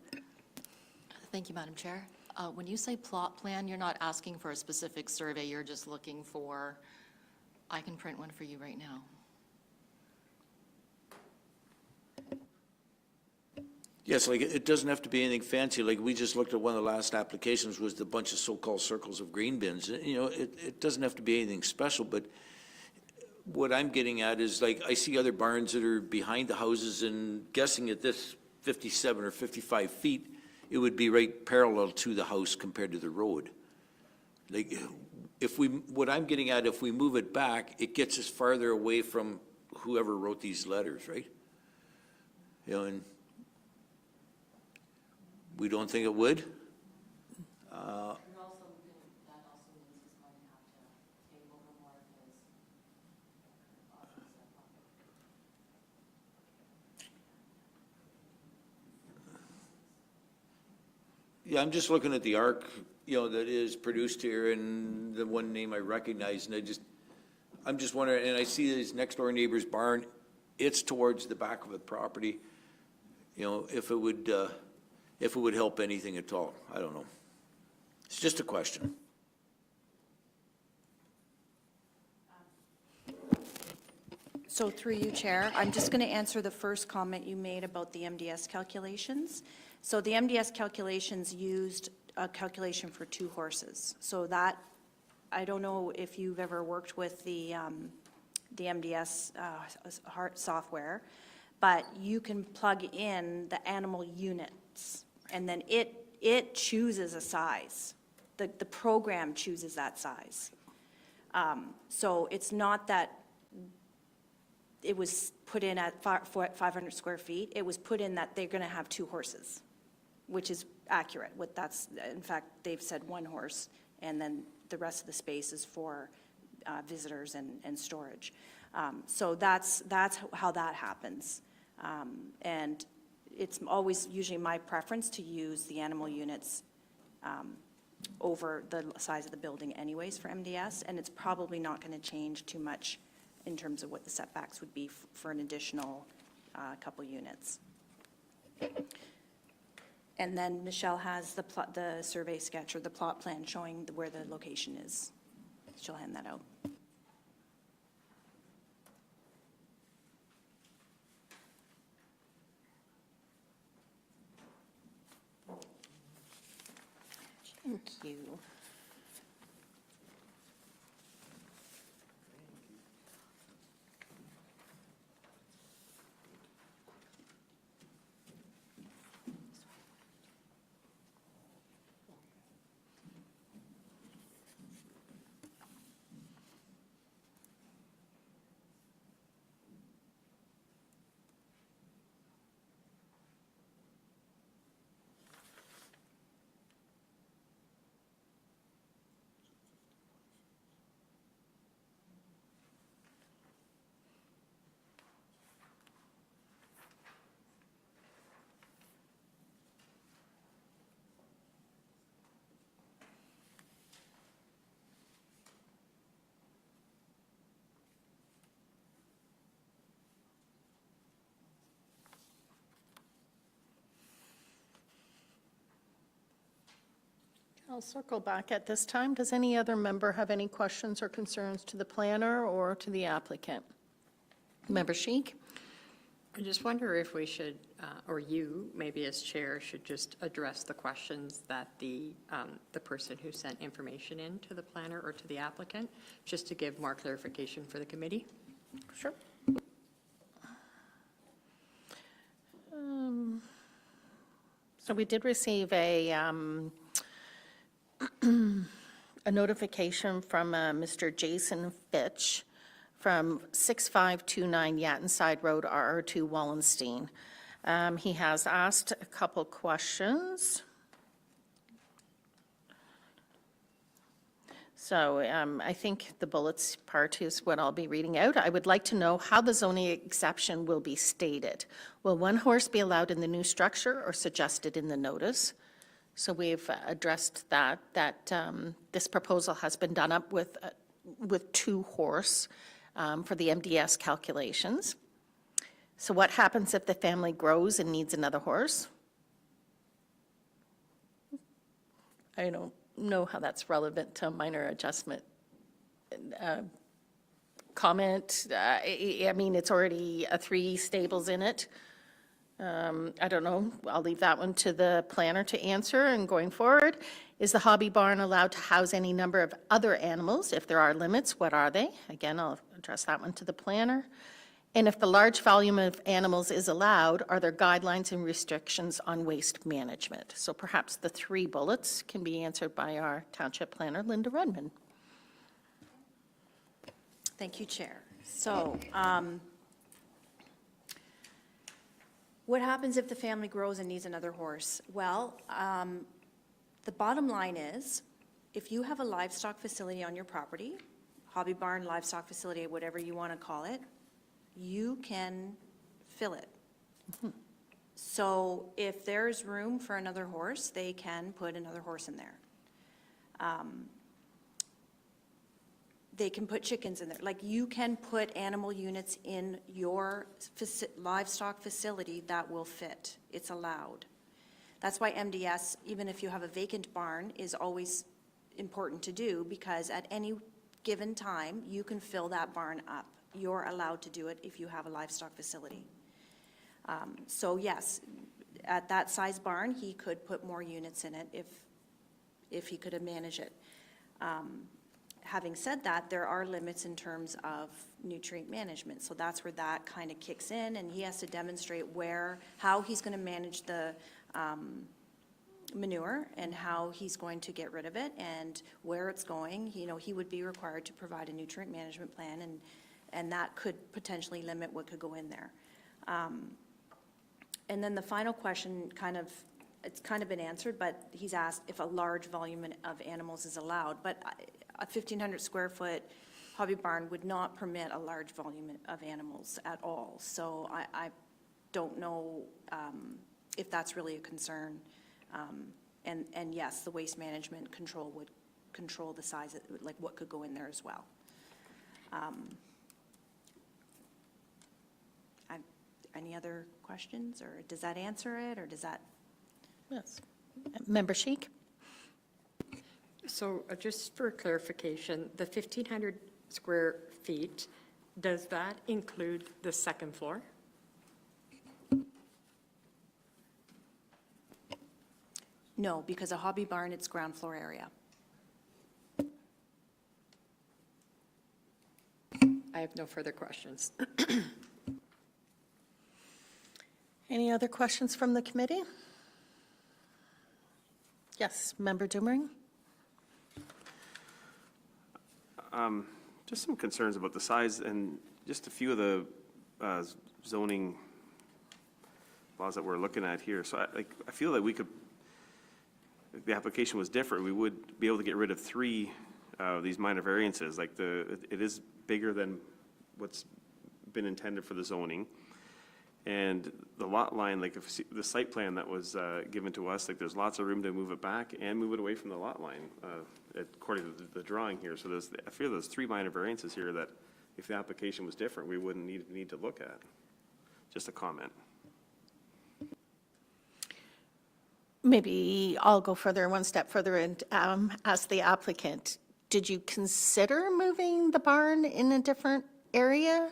Thank you, Madam Chair. When you say plot plan, you're not asking for a specific survey, you're just looking for, I can print one for you right now. Yes, like, it doesn't have to be anything fancy, like, we just looked at one of the last applications was the bunch of so-called circles of green bins. You know, it doesn't have to be anything special, but what I'm getting at is, like, I see other barns that are behind the houses, and guessing at this 57 or 55 feet, it would be right parallel to the house compared to the road. Like, what I'm getting at, if we move it back, it gets us farther away from whoever wrote these letters, right? You know, and we don't think it would? Yeah, I'm just looking at the arc, you know, that is produced here, and the one name I recognize, and I'm just wondering, and I see his next door neighbor's barn, it's towards the back of the property, you know, if it would help anything at all, I don't know. It's just a question. So through you, Chair, I'm just going to answer the first comment you made about the MDS calculations. So the MDS calculations used a calculation for 2 horses. So that, I don't know if you've ever worked with the MDS software, but you can plug in the animal units, and then it chooses a size. The program chooses that size. So it's not that it was put in at 500 square feet. It was put in that they're going to have 2 horses, which is accurate. In fact, they've said 1 horse, and then the rest of the space is for visitors and storage. So that's how that happens. And it's always usually my preference to use the animal units over the size of the building anyways for MDS, and it's probably not going to change too much in terms of what the setbacks would be for an additional couple units. And then Michelle has the survey sketch or the plot plan showing where the location is. She'll hand that out. Thank you. I'll circle back at this time. Does any other member have any questions or concerns to the planner or to the applicant? Member Sheik? I just wonder if we should, or you, maybe as chair, should just address the questions that the person who sent information in to the planner or to the applicant, just to give more clarification for the committee. Sure. So we did receive a notification from Mr. Jason Fitch from 6529 Yattenside Road, RR2, Wallenstein. He has asked a couple questions. So I think the bullets part is what I'll be reading out. I would like to know how the zoning exception will be stated. Will one horse be allowed in the new structure or suggested in the notice? So we've addressed that this proposal has been done up with 2 horse for the MDS calculations. So what happens if the family grows and needs another horse? I don't know how that's relevant to a minor adjustment comment. I mean, it's already 3 stables in it. I don't know. I'll leave that one to the planner to answer. And going forward, is the hobby barn allowed to house any number of other animals? If there are limits, what are they? Again, I'll address that one to the planner. And if the large volume of animals is allowed, are there guidelines and restrictions on waste management? So perhaps the 3 bullets can be answered by our township planner, Linda Redmond. Thank you, Chair. So, what happens if the family grows and needs another horse? Well, the bottom line is, if you have a livestock facility on your property, hobby barn, livestock facility, whatever you want to call it, you can fill it. So if there's room for another horse, they can put another horse in there. They can put chickens in there. Like, you can put animal units in your livestock facility that will fit. It's allowed. That's why MDS, even if you have a vacant barn, is always important to do, because at any given time, you can fill that barn up. You're allowed to do it if you have a livestock facility. So yes, at that size barn, he could put more units in it if he could manage it. Having said that, there are limits in terms of nutrient management. So that's where that kind of kicks in, and he has to demonstrate how he's going to manage the manure and how he's going to get rid of it and where it's going. You know, he would be required to provide a nutrient management plan, and that could potentially limit what could go in there. And then the final question it's kind of been answered, but he's asked if a large volume of animals is allowed. But a 1,500 square foot hobby barn would not permit a large volume of animals at all. So I don't know if that's really a concern. And yes, the waste management control would control the size, like what could go in there as well. Any other questions, or does that answer it, or does that? Yes. Member Sheik? So just for clarification, the 1,500 square feet, does that include the second floor? No, because a hobby barn, it's ground floor area. I have no further questions. Any other questions from the committee? Yes, Member Dumering? Just some concerns about the size and just a few of the zoning laws that we're looking at here. So I feel that we could, if the application was different, we would be able to get rid of 3 of these minor variances. Like it is bigger than what's been intended for the zoning. And the lot line, like if the site plan that was given to us, like there's lots of room to move it back and move it away from the lot line, according to the drawing here. So I feel there's 3 minor variances here that if the application was different, we wouldn't need to look at. Just a comment. Maybe I'll go one step further and ask the applicant, did you consider moving the barn in a different area?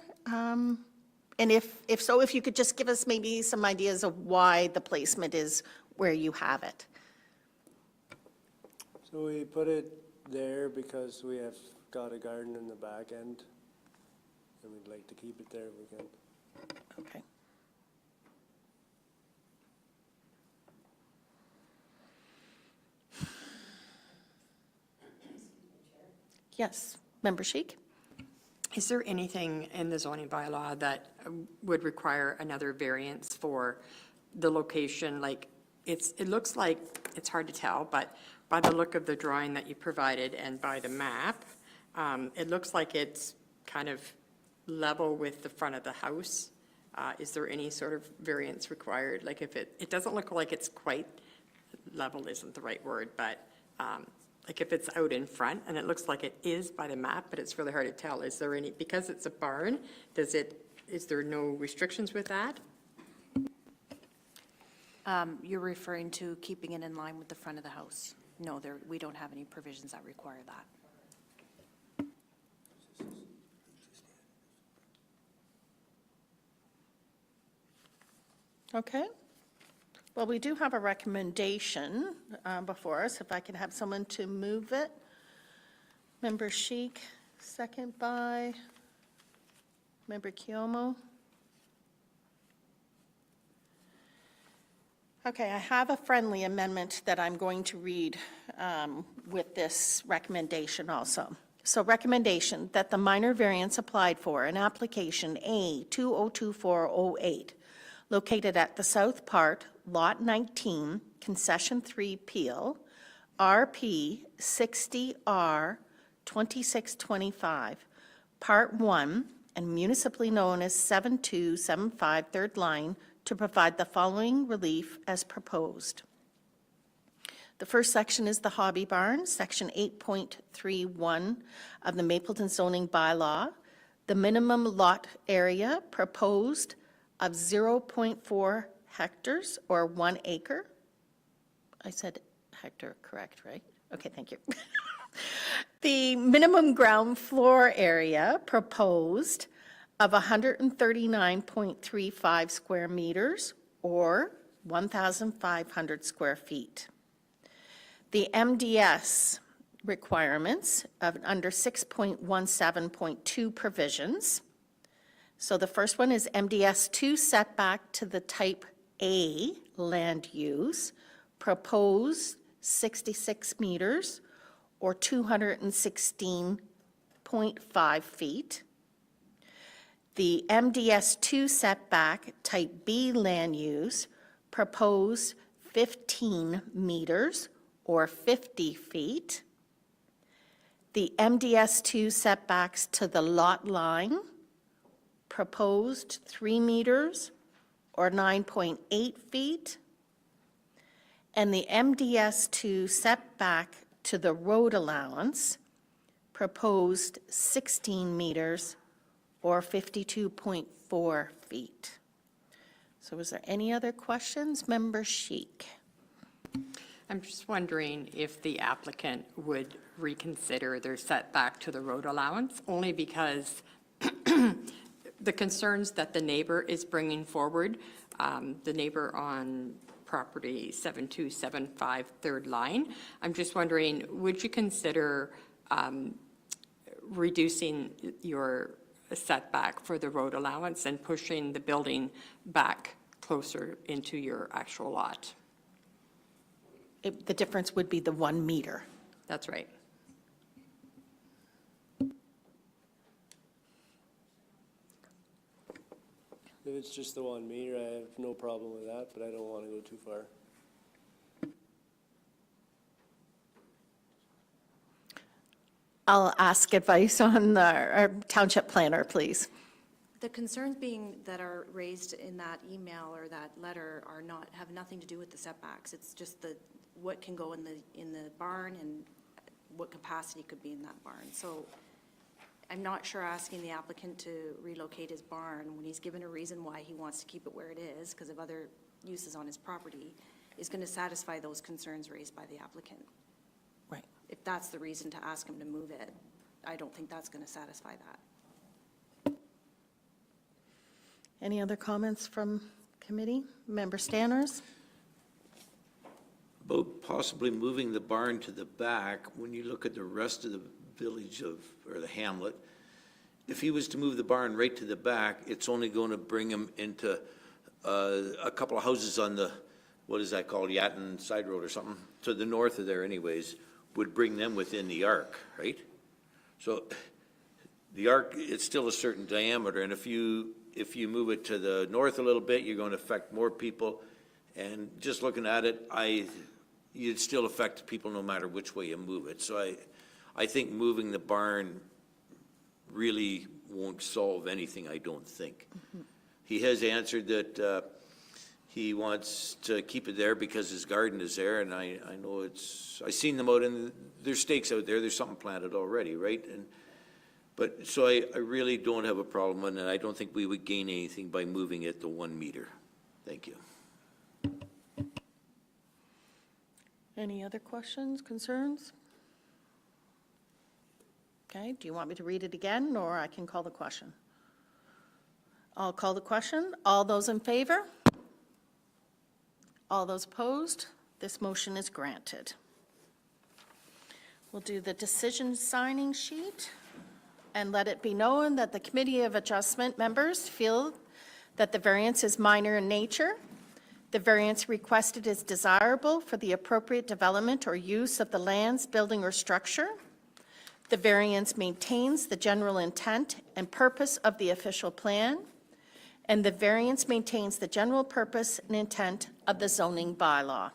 And if so, if you could just give us maybe some ideas of why the placement is where you have it. So we put it there because we have got a garden in the back end, and we'd like to keep it there if we can. Okay. Yes, Member Sheik? Is there anything in the zoning bylaw that would require another variance for the location? Like, it looks like, it's hard to tell, but by the look of the drawing that you provided and by the map, it looks like it's kind of level with the front of the house. Is there any sort of variance required? Like if it doesn't look like it's quite, level isn't the right word, but like if it's out in front and it looks like it is by the map, but it's really hard to tell, is there any, because it's a barn, is there no restrictions with that? You're referring to keeping it in line with the front of the house? No, we don't have any provisions that require that. Okay. Well, we do have a recommendation before us, if I can have someone to move it. Member Sheik, second by Member Kiomo. Okay, I have a friendly amendment that I'm going to read with this recommendation also. So recommendation that the minor variance applied for in application A 202408, located at the south part, Lot 19, Concession 3 Peel, RP 60R 2625, Part 1, and municipally known as 7275 Third Line, to provide the following relief as proposed. The first section is the hobby barn, Section 8.31 of the Mapleton zoning bylaw. The minimum lot area proposed of 0.4 hectares or 1 acre. I said hectare, correct, right? Okay, thank you. The minimum ground floor area proposed of 139.35 square meters or 1,500 square feet. The MDS requirements of under 6.17.2 provisions. So the first one is MDS 2 setback to the type A land use, proposed 66 meters or 216.5 feet. The MDS 2 setback type B land use, proposed 15 meters or 50 feet. The MDS 2 setbacks to the lot line, proposed 3 meters or 9.8 feet. And the MDS 2 setback to the road allowance, proposed 16 meters or 52.4 feet. So is there any other questions? Member Sheik. I'm just wondering if the applicant would reconsider their setback to the road allowance, only because the concerns that the neighbor is bringing forward, the neighbor on property 7275 Third Line, I'm just wondering, would you consider reducing your setback for the road allowance and pushing the building back closer into your actual lot? The difference would be the 1 meter. That's right. If it's just the 1 meter, I have no problem with that, but I don't want to go too far. I'll ask advice on our township planner, please. The concerns being that are raised in that email or that letter have nothing to do with the setbacks. It's just what can go in the barn and what capacity could be in that barn. So I'm not sure asking the applicant to relocate his barn when he's given a reason why he wants to keep it where it is because of other uses on his property is going to satisfy those concerns raised by the applicant. Right. If that's the reason to ask him to move it, I don't think that's going to satisfy that. Any other comments from committee? Member Stanners? About possibly moving the barn to the back, when you look at the rest of the village or the hamlet, if he was to move the barn right to the back, it's only going to bring him into a couple of houses on the, what is that called, Yatton Side Road or something, to the north of there anyways, would bring them within the arc, right? So the arc, it's still a certain diameter, and if you move it to the north a little bit, you're going to affect more people. And just looking at it, I you'd still affect people no matter which way you move it. So I think moving the barn really won't solve anything, I don't think. He has answered that he wants to keep it there because his garden is there, and I know I seen them out, and there's stakes out there, there's something planted already, right? But, so I really don't have a problem, and I don't think we would gain anything by moving it to 1 meter. Thank you. Any other questions, concerns? Okay, do you want me to read it again, or I can call the question? I'll call the question. All those in favor? All those opposed? This motion is granted. We'll do the decision signing sheet, and let it be known that the Committee of Adjustment members feel that the variance is minor in nature. The variance requested is desirable for the appropriate development or use of the lands, building, or structure. The variance maintains the general intent and purpose of the official plan, and the variance maintains the general purpose and intent of the zoning bylaw.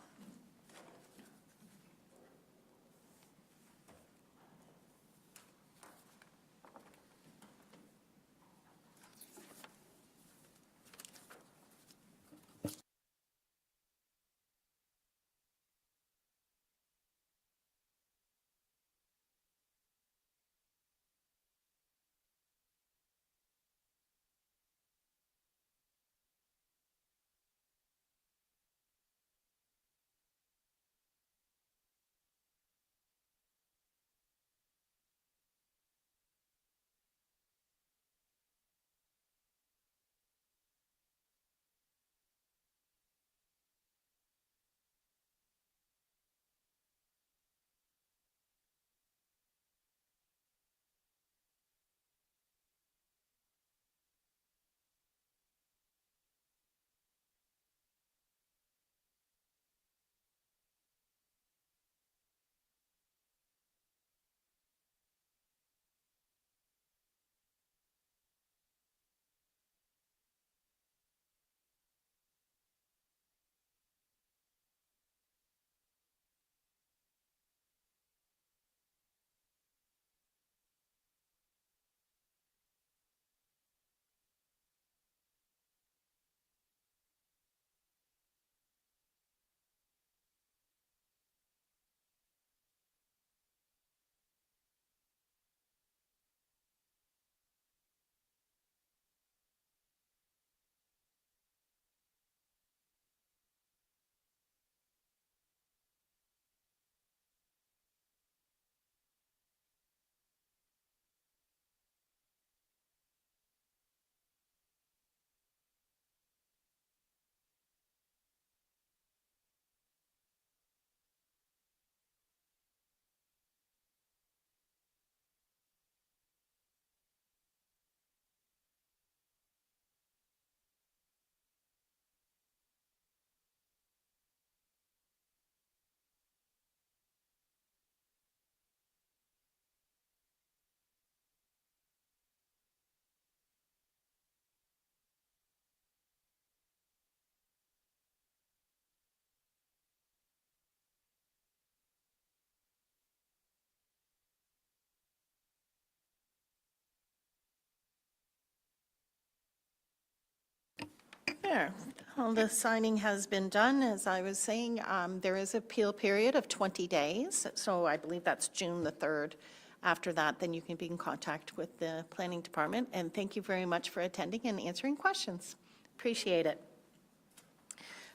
There, all the signing has been done. As I was saying, there is an appeal period of 20 days, so I believe that's June the 3rd. After that, then you can be in contact with the planning department, and thank you very much for attending and answering questions. Appreciate it.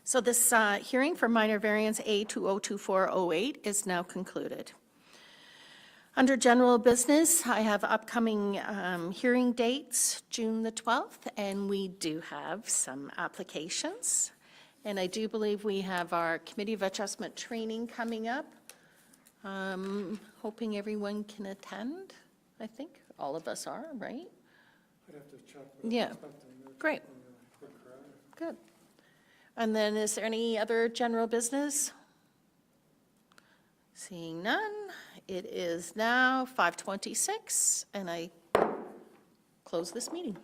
So this hearing for minor variance A202408 is now concluded. Under general business, I have upcoming hearing dates, June the 12th, and we do have some applications. And I do believe we have our Committee of Adjustment training coming up. Hoping everyone can attend, I think. All of us are, right? I'd have to check. But Yeah, great. Good. And then is there any other general business? Seeing none, it is now 5:26, and I close this meeting.